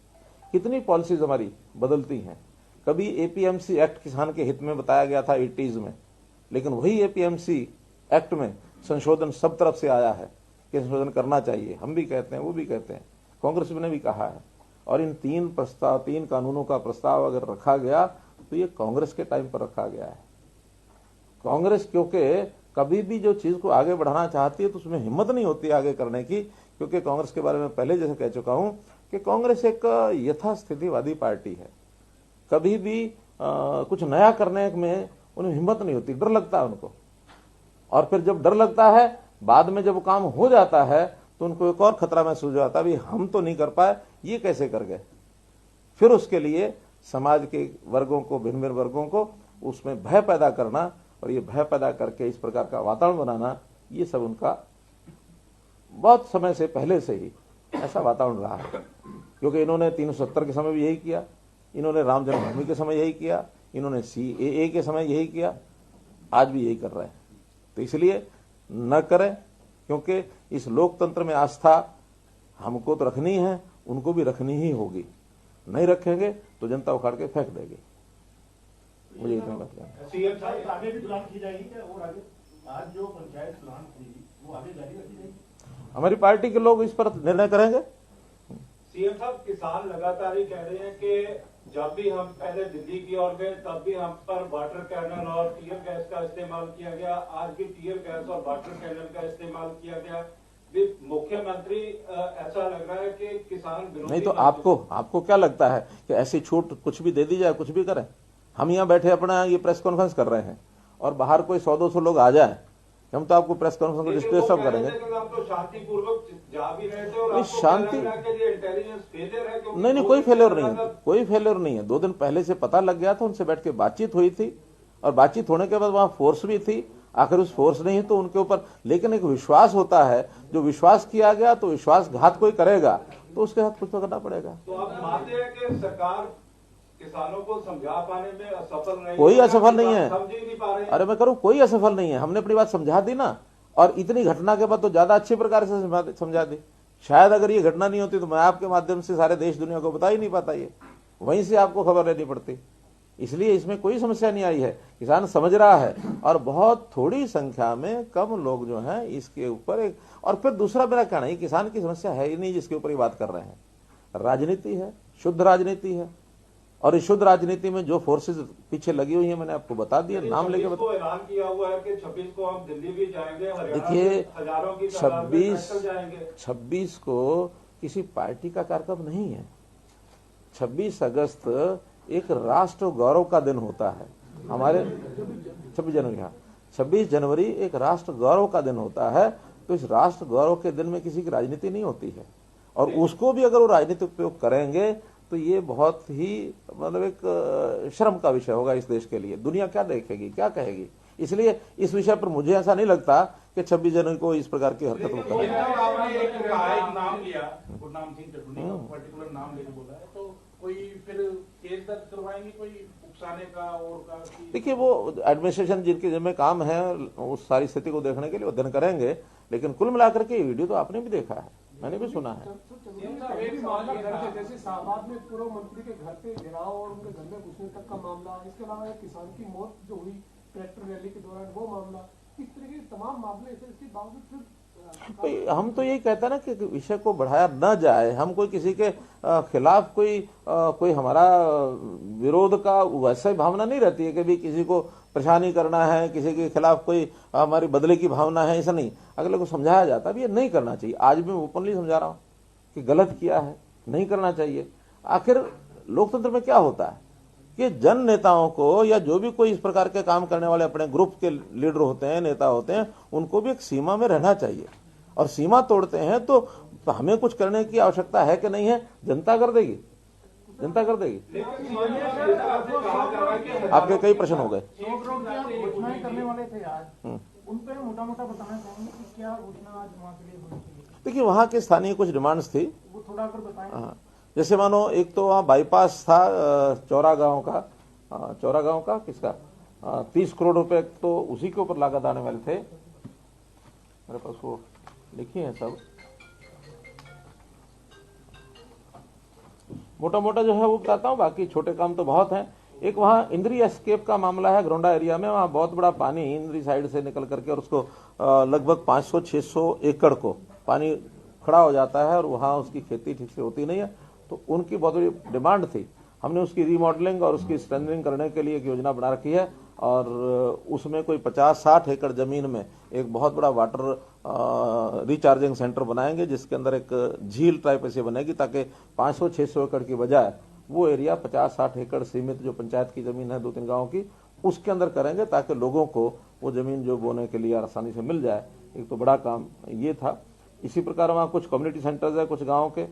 कितनी पॉलिसीज हमारी बदलती हैं। कभी एपीएमसी एक्ट किसान के हित में बताया गया था 80s में, लेकिन वही एपीएमसी एक्ट में संशोधन सब तरफ से आया है कि संशोधन करना चाहिए। हम भी कहते हैं, वो भी कहते हैं, कांग्रेस ने भी कहा है। और इन 3 कानूनों का प्रस्ताव अगर रखा गया तो ये कांग्रेस के टाइम पर रखा गया है। कांग्रेस क्योंकि कभी भी जो चीज को आगे बढ़ाना चाहती है तो उसमें हिम्मत नहीं होती आगे करने की, क्योंकि कांग्रेस के बारे में पहले जैसे कह चुका हूं कि कांग्रेस एक यथास्थितिवादी पार्टी है। कभी भी कुछ नया करने में उन्हें हिम्मत नहीं होती, डर लगता है उनको। और फिर जब डर लगता है, बाद में जब काम हो जाता है तो उनको एक और खतरा महसूस होता है, भाई हम तो नहीं कर पाए, ये कैसे कर गए। फिर उसके लिए समाज के वर्गों को, भिन्न भिन्न वर्गों को उसमें भय पैदा करना, और ये भय पैदा करके इस प्रकार का वातावरण बनाना, ये सब उनका बहुत समय से पहले से ही ऐसा वातावरण रहा है। क्योंकि इन्होंने 370 के समय भी यही किया, इन्होंने राम जन्मभूमि के समय यही किया, इन्होंने सीएए के समय यही किया, आज भी यही कर रहे हैं। तो इसलिए न करें, क्योंकि इस लोकतंत्र में आस्था हमको तो रखनी है, उनको भी रखनी ही होगी। नहीं रखेंगे तो जनता उखाड़ के फेंक देगी। मुझे इतना बात कहना। आगे भी प्लान की जाएगी क्या? और आगे आज जो पंचायत प्लान थी वो आगे जारी रखी जाएगी? हमारी पार्टी के लोग इस पर निर्णय करेंगे। सीएम साहब, किसान लगातार ही कह रहे हैं कि जब भी हम पहले दिल्ली की ओर गए तब भी हम पर वाटर कैनन और टीयर गैस का इस्तेमाल किया गया, आज भी टीयर गैस और वाटर कैनन का इस्तेमाल किया गया। मुख्यमंत्री ऐसा लग रहा है कि किसान विरोधी। नहीं तो आपको क्या लगता है कि ऐसी छूट कुछ भी दे दी जाए, कुछ भी करें? हम यहाँ बैठे अपना ये प्रेस कॉन्फ्रेंस कर रहे हैं और बाहर कोई 100-200 लोग आ जाए, हम तो आपको प्रेस कॉन्फ्रेंस को डिस्प्ले सब करेंगे। हम तो शांतिपूर्वक जा भी रहे थे और नहीं, शांति इंटेलिजेंस फेलियर है। नहीं, कोई फेलियर नहीं है, कोई फेलियर नहीं है। 2 दिन पहले से पता लग गया था, उनसे बैठ के बातचीत हुई थी, और बातचीत होने के बाद वहां फोर्स भी थी। आखिर उस फोर्स नहीं तो उनके ऊपर, लेकिन एक विश्वास होता है, जो विश्वास किया गया तो विश्वासघात कोई करेगा तो उसके साथ कुछ तो करना पड़ेगा। तो आप मानते हैं कि सरकार किसानों को समझा पाने में असफल नहीं? कोई असफल नहीं है। समझ ही नहीं पा रहे हैं। अरे मैं करूं, कोई असफल नहीं है। हमने अपनी बात समझा दी ना, और इतनी घटना के बाद तो ज्यादा अच्छे प्रकार से समझा दी। शायद अगर ये घटना नहीं होती तो मैं आपके माध्यम से सारे देश दुनिया को बता ही नहीं पाता, ये वहीं से आपको खबर लेनी पड़ती। इसलिए इसमें कोई समस्या नहीं आई है, किसान समझ रहा है, और बहुत थोड़ी संख्या में कम लोग जो हैं इसके ऊपर एक। और फिर दूसरा मेरा कहना है, किसान की समस्या है ही नहीं जिसके ऊपर ये बात कर रहे हैं, राजनीति है, शुद्ध राजनीति है। और इस शुद्ध राजनीति में जो फोर्सेस पीछे लगी हुई है, मैंने आपको बता दिया, नाम लेके बता। ऐलान किया हुआ है कि 26 को हम दिल्ली भी जाएंगे। देखिए, हजारों की तादाद में पैदल जाएंगे। 26 को किसी पार्टी का कार्यक्रम नहीं है। 26 अगस्त एक राष्ट्र गौरव का दिन होता है हमारे। 26 जनवरी, हाँ, 26 जनवरी एक राष्ट्र गौरव का दिन होता है। तो इस राष्ट्र गौरव के दिन में किसी की राजनीति नहीं होती है, और उसको भी अगर वो राजनीतिक उपयोग करेंगे तो ये बहुत ही मतलब एक शर्म का विषय होगा इस देश के लिए। दुनिया क्या देखेगी, क्या कहेगी? इसलिए इस विषय पर मुझे ऐसा नहीं लगता कि 26 जनवरी को इस प्रकार की हरकत वो करें। आपने एक नाम लिया, गुरनाम सिंह चटुनी का पर्टिकुलर नाम लेके बोला है, तो कोई फिर केस दर्ज करवाएंगे कोई उकसाने का और का? देखिए, वो एडमिनिस्ट्रेशन जिनके जिम्मे काम है उस सारी स्थिति को देखने के लिए अध्ययन करेंगे, लेकिन कुल मिलाकर के वीडियो तो आपने भी देखा है, मैंने भी सुना है। जैसे शाहबाद में पूर्व मंत्री के घर पे घेराव और उनके घर में घुसने तक का मामला, इसके अलावा एक किसान की मौत जो हुई ट्रैक्टर रैली के दौरान वो मामला, इस तरह के तमाम मामले इसके बावजूद फिर हम तो यही कहते हैं ना कि विषय को बढ़ाया न जाए। हम कोई किसी के खिलाफ कोई हमारा विरोध का वैसे भावना नहीं रहती है कि भी किसी को परेशानी करना है, किसी के खिलाफ कोई हमारी बदले की भावना है, ऐसा नहीं। अगले को समझाया जाता है ये नहीं करना चाहिए। आज भी मैं ओपनली समझा रहा हूं कि गलत किया है, नहीं करना चाहिए। आखिर लोकतंत्र में क्या होता है कि जन नेताओं को या जो भी कोई इस प्रकार के काम करने वाले अपने ग्रुप के लीडर होते हैं, नेता होते हैं, उनको भी एक सीमा में रहना चाहिए। और सीमा तोड़ते हैं तो हमें कुछ करने की आवश्यकता है कि नहीं है, जनता कर देगी, जनता कर देगी। आपके कई प्रश्न हो गए। करने वाले थे आज, उन पे मोटा मोटा बताना चाहेंगे कि क्या घोषणा आज वहाँ के लिए होनी चाहिए? देखिए, वहाँ के स्थानीय कुछ डिमांड्स थी, वो थोड़ा अगर बताएं। हाँ, जैसे मानो एक तो वहाँ बाईपास था चौरा गांव का किसका 30 करोड़ रुपए तो उसी के ऊपर लागत आने वाले थे। मेरे पास वो लिखी है सब, मोटा मोटा जो है वो बताता हूँ, बाकी छोटे काम तो बहुत हैं। एक वहाँ इंद्री एस्केप का मामला है घरोंडा एरिया में। वहाँ बहुत बड़ा पानी इंद्री साइड से निकल करके और उसको लगभग 500-600 एकड़ को पानी खड़ा हो जाता है और वहाँ उसकी खेती ठीक से होती नहीं है। तो उनकी बहुत बड़ी डिमांड थी। हमने उसकी रीमॉडलिंग और उसकी स्ट्रेंथनिंग करने के लिए एक योजना बना रखी है और उसमें कोई 50-60 एकड़ जमीन में एक बहुत बड़ा वाटर रिचार्जिंग सेंटर बनाएंगे, जिसके अंदर एक झील टाइप ऐसे बनेगी ताकि 500-600 एकड़ की बजाय वो एरिया 50-60 एकड़ सीमित जो पंचायत की जमीन है 2-3 गाँव की, उसके अंदर करेंगे ताकि लोगों को वो जमीन जो बोने के लिए आसानी से मिल जाए। एक तो बड़ा काम ये था। इसी प्रकार वहाँ कुछ कम्युनिटी सेंटर्स है कुछ गाँव के।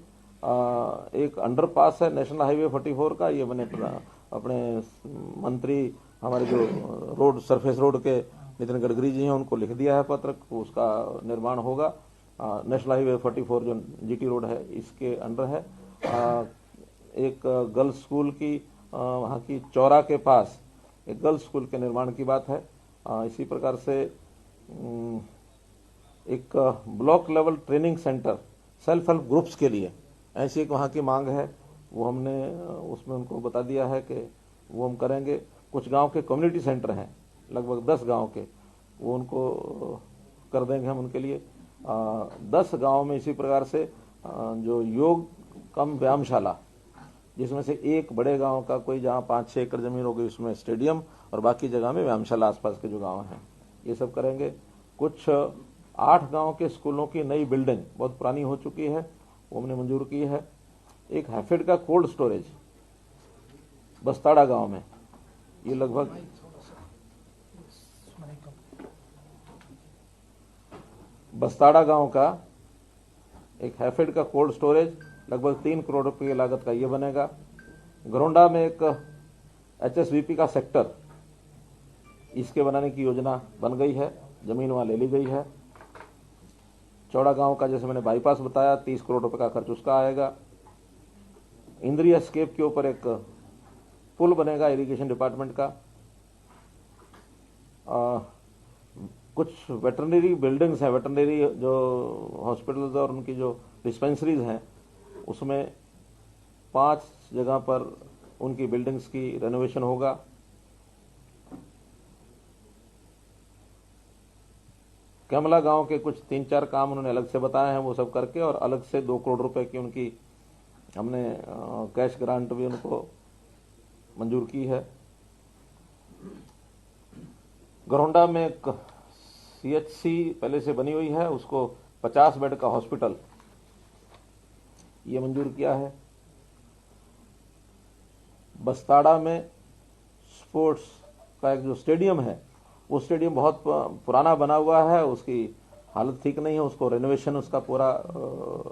एक अंडरपास है नेशनल हाईवे 44 का, ये मैंने अपने मंत्री हमारे जो रोड सरफेस रोड के नितिन गडकरी जी हैं उनको लिख दिया है पत्र, उसका निर्माण होगा। नेशनल हाईवे 44 जो जीटी रोड है इसके अंडर है। एक गर्ल्स स्कूल की वहाँ की चौरा के पास एक गर्ल्स स्कूल के निर्माण की बात है। इसी प्रकार से एक block level training centre self help groups के लिए ऐसी एक वहाँ की मांग है, वो हमने उसमें उनको बता दिया है कि वो हम करेंगे। कुछ गांव के कम्युनिटी सेंटर हैं लगभग 10 गांव के, वो उनको कर देंगे हम उनके लिए। 10 गांव में इसी प्रकार से जो योग कम व्यायामशाला, जिसमें से एक बड़े गांव का कोई जहां 5-6 एकड़ जमीन हो गई उसमें स्टेडियम और बाकी जगह में व्यायामशाला आसपास के जो गांव हैं ये सब करेंगे। कुछ 8 गांव के स्कूलों की नई बिल्डिंग बहुत पुरानी हो चुकी है, वो हमने मंजूर की है। एक हैफेड का कोल्ड स्टोरेज बस्ताड़ा गांव में, ये लगभग बस्ताड़ा गांव का एक हैफेड का कोल्ड स्टोरेज लगभग 3 करोड़ रुपए की लागत का ये बनेगा। घरोंडा में एक एचएसवीपी का सेक्टर, इसके बनाने की योजना बन गई है, जमीन वहां ले ली गई है। चौड़ा गांव का जैसे मैंने बाईपास बताया 30 करोड़ रुपए का खर्च उसका आएगा। इंद्री एस्केप के ऊपर एक पुल बनेगा इरिगेशन डिपार्टमेंट का। कुछ वेटरनरी बिल्डिंग्स हैं, वेटरनरी जो हॉस्पिटल्स और उनकी जो डिस्पेंसरीज हैं उसमें 5 जगह पर उनकी बिल्डिंग्स की रेनोवेशन होगा। कमला गांव के कुछ 3-4 काम उन्होंने अलग से बताए हैं, वो सब करके और अलग से 2 करोड़ रुपए की उनकी हमने कैश ग्रांट भी उनको मंजूर की है। घरोंडा में एक सीएचसी पहले से बनी हुई है, उसको 50 बेड का हॉस्पिटल ये मंजूर किया है। बस्ताड़ा में स्पोर्ट्स का एक जो स्टेडियम है वो स्टेडियम बहुत पुराना बना हुआ है, उसकी हालत ठीक नहीं है, उसको रेनोवेशन उसका पूरा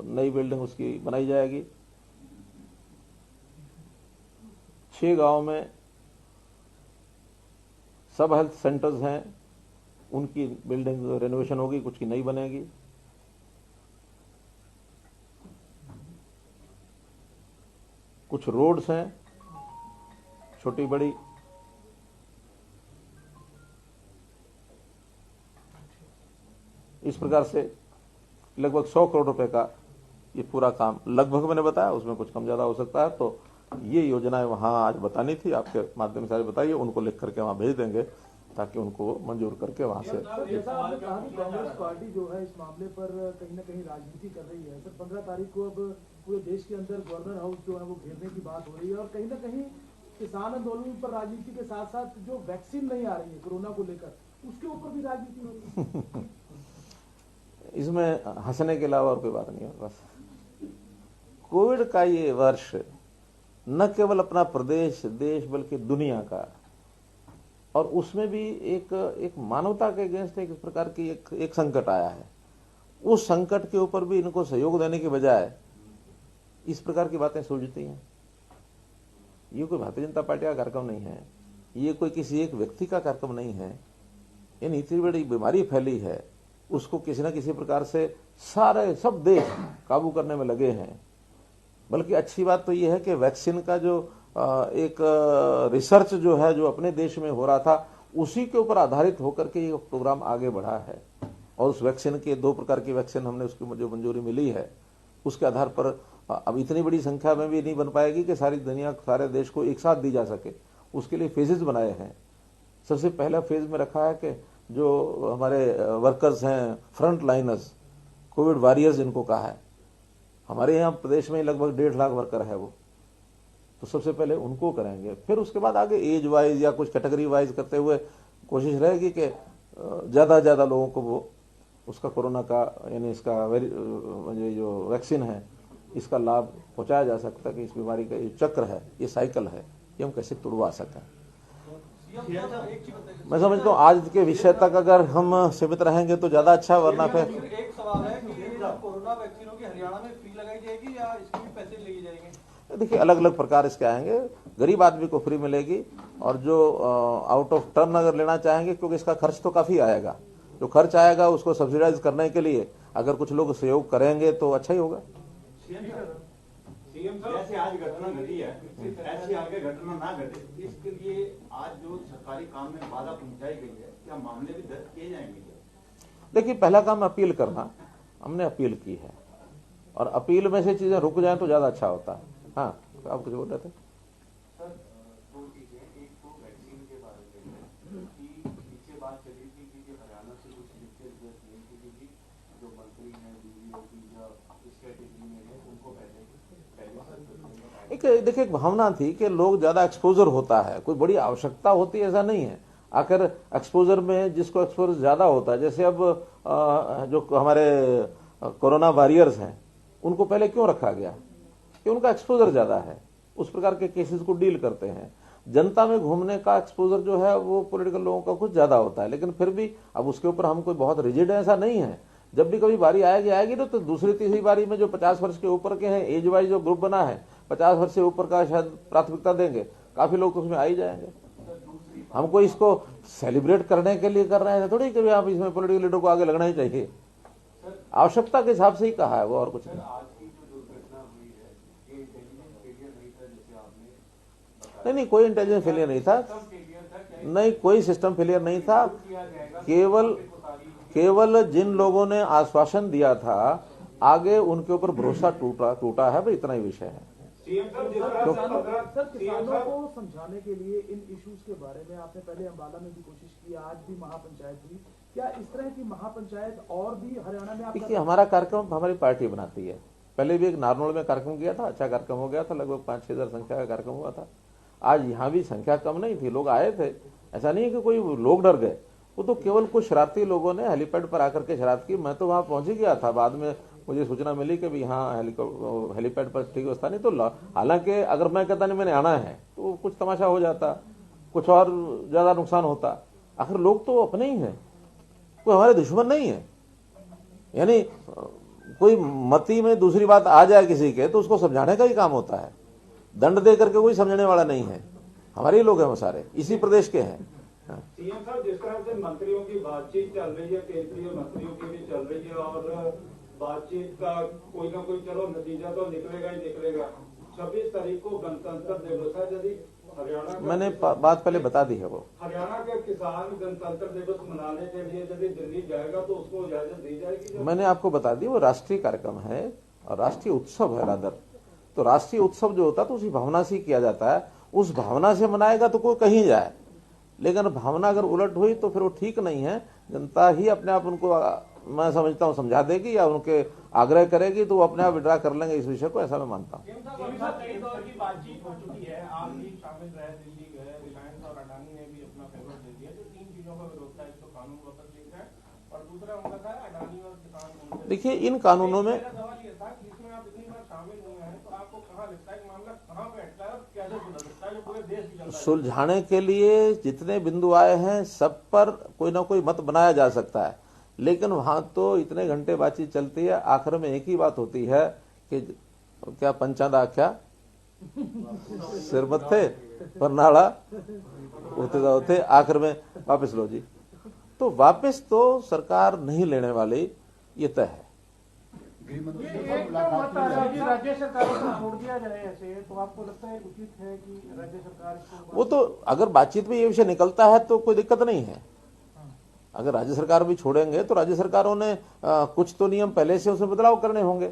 नई बिल्डिंग उसकी बनाई जाएगी। 6 गांव में सब हेल्थ सेंटर्स हैं, उनकी बिल्डिंग रेनोवेशन होगी, कुछ की नई बनेगी। कुछ रोड्स हैं छोटी बड़ी, इस प्रकार से लगभग 100 करोड़ रुपए का ये पूरा काम लगभग मैंने बताया, उसमें कुछ कम ज्यादा हो सकता है। तो ये योजनाएं वहां आज बतानी थी, आपके माध्यम से आज बताइए, उनको लिख करके वहां भेज देंगे ताकि उनको मंजूर करके वहां से। जैसा आपने कहा कि कांग्रेस पार्टी जो है इस मामले पर कहीं न कहीं राजनीति कर रही है। सर 15 तारीख को अब पूरे देश के अंदर गवर्नर हाउस जो है वो घेरने की बात हो रही है और कहीं न कहीं किसान आंदोलन पर राजनीति के साथ साथ जो वैक्सीन नहीं आ रही है कोरोना को लेकर, उसके ऊपर भी राजनीति हो रही है। इसमें हंसने के अलावा और कोई बात नहीं है। बस कोविड का ये वर्ष न केवल अपना प्रदेश देश बल्कि दुनिया का, और उसमें भी एक मानवता के अगेंस्ट एक प्रकार की एक संकट आया है। उस संकट के ऊपर भी इनको सहयोग देने के बजाय इस प्रकार की बातें सूझती हैं। ये कोई भारतीय जनता पार्टी का कार्यक्रम नहीं है, ये कोई किसी एक व्यक्ति का कार्यक्रम नहीं है। यानी इतनी बड़ी बीमारी फैली है, उसको किसी न किसी प्रकार से सारे सब देश काबू करने में लगे हैं। बल्कि अच्छी बात तो यह है कि वैक्सीन का जो एक रिसर्च जो है जो अपने देश में हो रहा था, उसी के ऊपर आधारित होकर के ये प्रोग्राम आगे बढ़ा है। और उस वैक्सीन के 2 प्रकार की वैक्सीन हमने उसकी जो मंजूरी मिली है, उसके आधार पर अब इतनी बड़ी संख्या में भी नहीं बन पाएगी कि सारी दुनिया सारे देश को एक साथ दी जा सके। उसके लिए फेजेस बनाए हैं। सबसे पहला फेज में रखा है कि जो हमारे वर्कर्स हैं, फ्रंट लाइनर्स, कोविड वॉरियर्स जिनको कहा है, हमारे यहाँ प्रदेश में लगभग 1.5 लाख वर्कर है वो, तो सबसे पहले उनको करेंगे। फिर उसके बाद आगे एज वाइज या कुछ कैटेगरी वाइज करते हुए कोशिश रहेगी कि ज्यादा ज्यादा लोगों को वो उसका कोरोना का यानी इसका जो वैक्सीन है इसका लाभ पहुंचाया जा सकता है कि इस बीमारी का ये चक्र है, ये साइकिल है, ये हम कैसे तोड़वा सकें। मैं समझता हूँ आज के विषय तक अगर हम सीमित रहेंगे तो ज्यादा अच्छा, वरना फिर एक सवाल है कि कोरोना वैक्सीनों की हरियाणा में फ्री लगाई जाएगी या इसके भी पैसे लिए जाएंगे? देखिए अलग अलग प्रकार इसके आएंगे। गरीब आदमी को फ्री मिलेगी और जो आउट ऑफ टर्न अगर लेना चाहेंगे, क्योंकि इसका खर्च तो काफी आएगा, जो खर्च आएगा उसको सब्सिडाइज करने के लिए अगर कुछ लोग सहयोग करेंगे तो अच्छा ही होगा। सीएम साहब, जैसे आज घटना घटी है, ऐसी आगे घटना ना घटे, इसके लिए आज जो सरकारी काम में बाधा पहुंचाई गई है, क्या मामले भी दर्ज किए जाएंगे? देखिए पहला काम अपील करना, हमने अपील की है और अपील में से चीजें रुक जाएं तो ज्यादा अच्छा होता है। हाँ, आप कुछ बोल रहे थे? सर, दो चीजें, एक तो वैक्सीन के बारे में कि पीछे बात चली थी कि हरियाणा से कुछ लिखकर थी जो मंत्री हैं या इस कैटेगरी में है उनको पहले एक देखिए एक भावना थी कि लोग ज्यादा एक्सपोजर होता है, कोई बड़ी आवश्यकता होती है ऐसा नहीं है। आखिर एक्सपोजर में जिसको एक्सपोजर ज्यादा होता है, जैसे अब जो हमारे कोरोना वॉरियर्स हैं उनको पहले क्यों रखा गया कि उनका एक्सपोजर ज्यादा है, उस प्रकार के केसेस को डील करते हैं। जनता में घूमने का एक्सपोजर जो है वो पॉलिटिकल लोगों का कुछ ज्यादा होता है, लेकिन फिर भी अब उसके ऊपर हम कोई बहुत रिजिड ऐसा नहीं है। जब भी कभी बारी आएगी तो दूसरी तीसरी बारी में जो 50 वर्ष के ऊपर के हैं, एज वाइज जो ग्रुप बना है 50 वर्ष से ऊपर का शायद प्राथमिकता देंगे, काफी लोग तो उसमें आ ही जाएंगे। हमको इसको सेलिब्रेट करने के लिए कर रहे हैं थोड़ी कि आप इसमें पॉलिटिकल लीडर को आगे लगना ही चाहिए। आवश्यकता के हिसाब से ही कहा है वो, और कुछ नहीं। नहीं, कोई इंटेलिजेंस फेलियर नहीं था, नहीं कोई सिस्टम फेलियर नहीं था। केवल जिन लोगों ने आश्वासन दिया था आगे उनके ऊपर भरोसा टूटा है, भाई इतना ही विषय है। सर, किसानों को समझाने के लिए इन इश्यूज के बारे में आपने पहले अम्बाला में भी कोशिश की, आज भी महापंचायत हुई, क्या इस तरह की महापंचायत और भी हरियाणा में? देखिए हमारा कार्यक्रम हमारी पार्टी बनाती है। पहले भी एक नारनौल में कार्यक्रम किया था, अच्छा कार्यक्रम हो गया था, लगभग 5-6 हज़ार संख्या का कार्यक्रम हुआ था। आज यहाँ भी संख्या कम नहीं थी, लोग आए थे, ऐसा नहीं है कि कोई लोग डर गए, वो तो केवल कुछ शरारती लोगों ने हेलीपैड पर आकर के शरारत की। मैं तो वहां पहुंच ही गया था, बाद में मुझे सूचना मिली कि यहाँ हेलीपैड पर ठीक व्यवस्था नहीं, तो हालांकि अगर मैं कहता नहीं मैंने आना है तो कुछ तमाशा हो जाता, कुछ और ज्यादा नुकसान होता। आखिर लोग तो अपने ही हैं, कोई हमारे दुश्मन नहीं है। यानी कोई मती में दूसरी बात आ जाए किसी के तो उसको समझाने का ही काम होता है, दंड दे करके कोई समझने वाला नहीं है। हमारे ही लोग हैं वो सारे, इसी प्रदेश के हैं। सीएम साहब, जिस तरह से मंत्रियों की बातचीत चल रही है, केंद्रीय मंत्रियों की भी चल रही है, और बातचीत का कोई ना कोई चलो नतीजा तो निकलेगा ही निकलेगा। 26 तारीख को गणतंत्र दिवस है, यदि हरियाणा मैंने बात पहले बता दी है। वो हरियाणा के किसान गणतंत्र दिवस मनाने के लिए यदि दिल्ली जाएगा तो उसको इजाजत दी जाएगी? मैंने आपको बता दी, वो राष्ट्रीय कार्यक्रम है और राष्ट्रीय उत्सव है रादर। तो राष्ट्रीय उत्सव जो होता है तो उसी भावना से ही किया जाता है। उस भावना से मनाएगा तो कोई कहीं जाए, लेकिन भावना अगर उलट हुई तो फिर वो ठीक नहीं है। जनता ही अपने आप उनको, मैं समझता हूँ, समझा देगी या उनके आग्रह करेगी तो वो अपने आप विड्रा कर लेंगे इस विषय को, ऐसा मैं मानता हूँ। कई दौर की बातचीत हो चुकी है, आप भी शामिल रहे, दिल्ली गए, रिलायंस और अडानी ने भी अपना फेवर दे दिया। जो 3 चीजों का विरोध था, एक तो कानून वापस लेना है और दूसरा उनका था अडानी और किसान। देखिए, इन कानूनों में मेरा सवाल ये था कि इसमें आप इतनी बार शामिल हुए हैं तो आपको कहाँ लगता है कि मामला कहाँ पे अटका है और कैसे सुलझ सकता है, जो पूरे देश की जनता सुलझाने के लिए जितने बिंदु आए हैं सब पर कोई ना कोई मत बनाया जा सकता है, लेकिन वहां तो इतने घंटे बातचीत चलती है, आखिर में एक ही बात होती है कि क्या पंचादा क्या सिर मत्थे परनाड़ा होते आखिर में वापस लो जी। तो वापस तो सरकार नहीं लेने वाली, ये तय है। राज्य सरकार को छोड़ दिया जाए ऐसे, तो आपको लगता है उचित है कि राज्य सरकार वो तो अगर बातचीत में ये विषय निकलता है तो कोई दिक्कत नहीं है। अगर राज्य सरकार भी छोड़ेंगे तो राज्य सरकारों ने कुछ तो नियम पहले से उसमें बदलाव करने होंगे,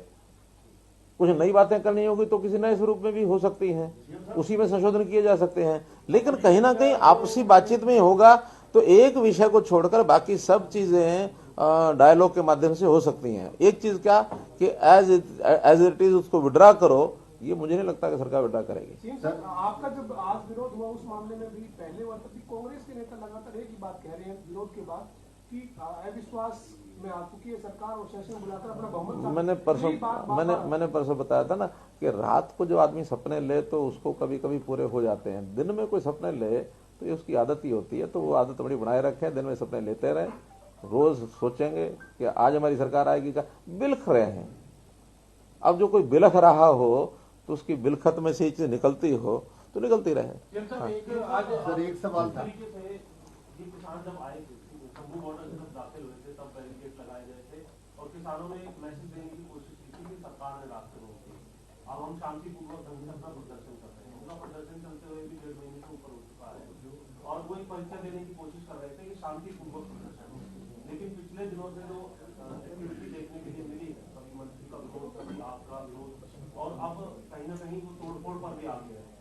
कुछ नई बातें करनी होगी तो किसी नए स्वरूप में भी हो सकती हैं, उसी में संशोधन किए जा सकते हैं। लेकिन कहीं ना कहीं आपसी बातचीत में होगा तो एक विषय को छोड़कर बाकी सब चीजें डायलॉग के माध्यम से हो सकती हैं। एक चीज क्या कि एज इट इज उसको विड्रा करो, ये मुझे नहीं लगता कि सरकार विड्रा करेगी। आपका जब आज विरोध हुआ उस मामले में भी पहले वर्ष भी कांग्रेस के नेता लगातार एक ही बात कह रहे हैं विरोध के बाद कि अविश्वास में आ चुकी है सरकार और सेशन बुलाकर अपना बहुमत। मैंने परसों बताया था ना कि रात को जो आदमी सपने ले तो उसको कभी कभी पूरे हो जाते हैं, दिन में कोई सपने ले तो ये उसकी आदत ही होती है। तो वो आदत बड़ी बनाए रखे, दिन में सपने लेते रहे, रोज सोचेंगे कि आज हमारी सरकार आएगी का, बिलख रहे हैं। अब जो कोई बिलख रहा हो तो उसकी बिलखत में से चीज निकलती हो तो निकलती रहे। सर एक सवाल था, किसान जब आए थे शंभू बॉर्डर से जब दाखिल हुए थे तब बैरिकेड लगाए गए थे और किसानों ने एक मैसेज देने की कोशिश की थी कि सरकार ने रास्ते रोक दिए, अब हम शांतिपूर्वक ढंग से अपना प्रदर्शन कर रहे हैं। उनका प्रदर्शन चलते हुए भी 1.5 महीने से ऊपर हो चुका है और वो एक परीक्षा देने की कोशिश कर रहे थे कि शांतिपूर्वक प्रदर्शन हो। लेकिन पिछले दिनों से जो एक्टिविटी देखने के लिए मिली है, कभी मंत्री का विरोध, कभी आपका विरोध, और अब कहीं ना कहीं वो तोड़फोड़ पर भी आ गया है।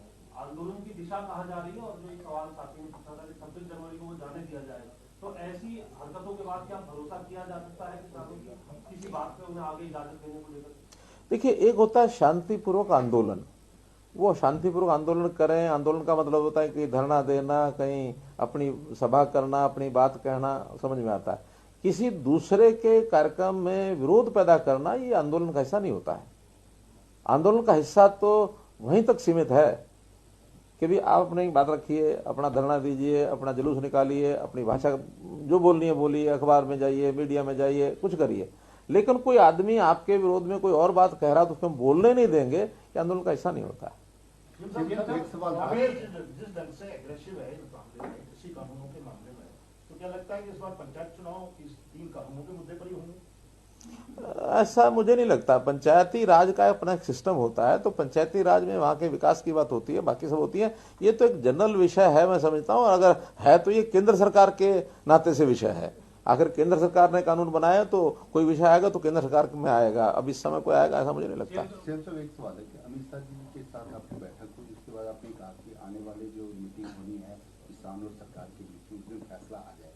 आंदोलन की दिशा कहाँ जा रही है? और जो एक सवाल साथी ने पूछा था कि 26 जनवरी को वो जाने दिया जाएगा, तो ऐसी हरकतों के बाद क्या भरोसा किया जा सकता है किसानों की किसी बात पे उन्हें आगे इजाजत देने को लेकर? देखिए, एक होता है शांतिपूर्वक आंदोलन, वो शांतिपूर्वक आंदोलन करें। आंदोलन का मतलब होता है कि धरना देना, कहीं अपनी सभा करना, अपनी बात कहना, समझ में आता है। किसी दूसरे के कार्यक्रम में विरोध पैदा करना ये आंदोलन का हिस्सा नहीं होता है। आंदोलन का हिस्सा तो वहीं तक सीमित है कि भी आप अपनी बात रखिए, अपना धरना दीजिए, अपना जुलूस निकालिए, अपनी भाषा जो बोलनी है बोलिए, अखबार में जाइए, मीडिया में जाइए, कुछ करिए। लेकिन कोई आदमी आपके विरोध में कोई और बात कह रहा तो उसको बोलने नहीं देंगे, ये आंदोलन का हिस्सा नहीं होता है। एक सवाल था, जिस ढंग से एग्रेसिव है इस मामले में, कृषि कानूनों के मामले में, तो क्या लगता है कि इस बार पंचायत चुनाव इस 3 कानूनों के मुद्दे पर ही होंगे? ऐसा मुझे नहीं लगता। पंचायती राज का अपना सिस्टम होता है, तो पंचायती राज में वहां के विकास की बात होती है, बाकी सब होती है। ये तो एक जनरल विषय है, मैं समझता हूँ। और अगर है तो ये केंद्र सरकार के नाते से विषय है। आखिर केंद्र सरकार ने कानून बनाया तो कोई विषय आएगा तो केंद्र सरकार में आएगा, अब इस समय कोई आएगा ऐसा मुझे नहीं लगता। सीएम साहब एक सवाल है कि अमित शाह जी के साथ आपकी बैठक हुई, जिसके बाद आपने कहा कि आने वाली जो मीटिंग होनी है किसान और सरकार के बीच में फैसला आ जाएगा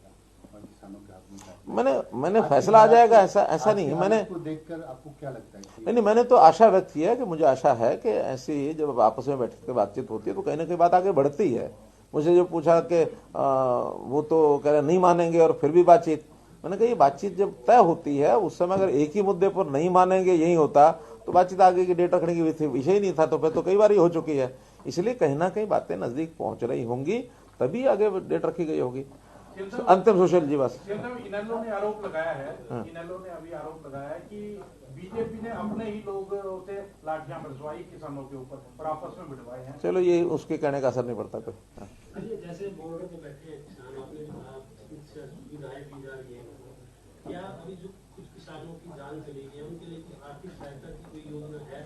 और किसानों के हाथ में मैंने फैसला आ जाएगा ऐसा नहीं। मैंने देखकर आपको क्या लगता है? नहीं, मैंने तो आशा व्यक्त किया कि मुझे आशा है कि ऐसी जब आपस में बैठ के बातचीत होती है तो कहीं ना कहीं बात आगे बढ़ती है। मुझे जो पूछा कि वो तो कह रहे नहीं मानेंगे और फिर भी बातचीत, मैंने कहा ये बातचीत जब तय होती है उस समय अगर एक ही मुद्दे पर नहीं मानेंगे यही होता तो बातचीत आगे की डेट रखने की विषय ही नहीं था। तो फिर तो कई बार ही हो चुकी है, इसलिए कहीं ना कहीं बातें नजदीक पहुंच रही होंगी तभी आगे डेट रखी गई होगी। अंतिम सोशल जी बस इनेलो ने आरोप लगाया है, इनेलो ने अभी आरोप लगाया है कि बीजेपी ने अपने ही लोगों से लाठियां बरसवाई किसानों के ऊपर और आपस में भिड़वाए हैं। चलो ये उसके कहने का असर नहीं पड़ता कोई। हाँ। जैसे बॉर्डर पे बैठे हैं किसान, आपने भी कहा चिकित्सा सुविधाएं दी जा रही है, क्या अभी जो कुछ किसानों की जान चली गई है उनके लिए कुछ आर्थिक सहायता की कोई योजना है?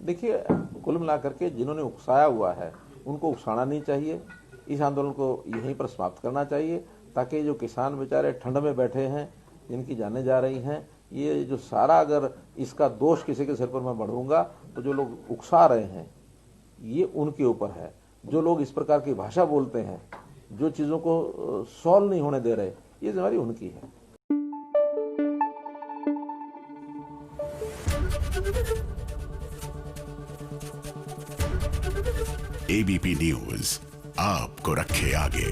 देखिए, कुल मिलाकर के जिन्होंने उकसाया हुआ है उनको उकसाना नहीं चाहिए, इस आंदोलन को यहीं पर समाप्त करना चाहिए, ताकि जो किसान बेचारे ठंड में बैठे हैं, जिनकी जानें जा रही हैं, ये जो सारा अगर इसका दोष किसी के सिर पर मैं बढ़ूंगा तो जो लोग उकसा रहे हैं ये उनके ऊपर है। जो लोग इस प्रकार की भाषा बोलते हैं, जो चीजों को सॉल्व नहीं होने दे रहे, ये जिम्मेदारी उनकी है। एबीपी न्यूज आपको रखे आगे।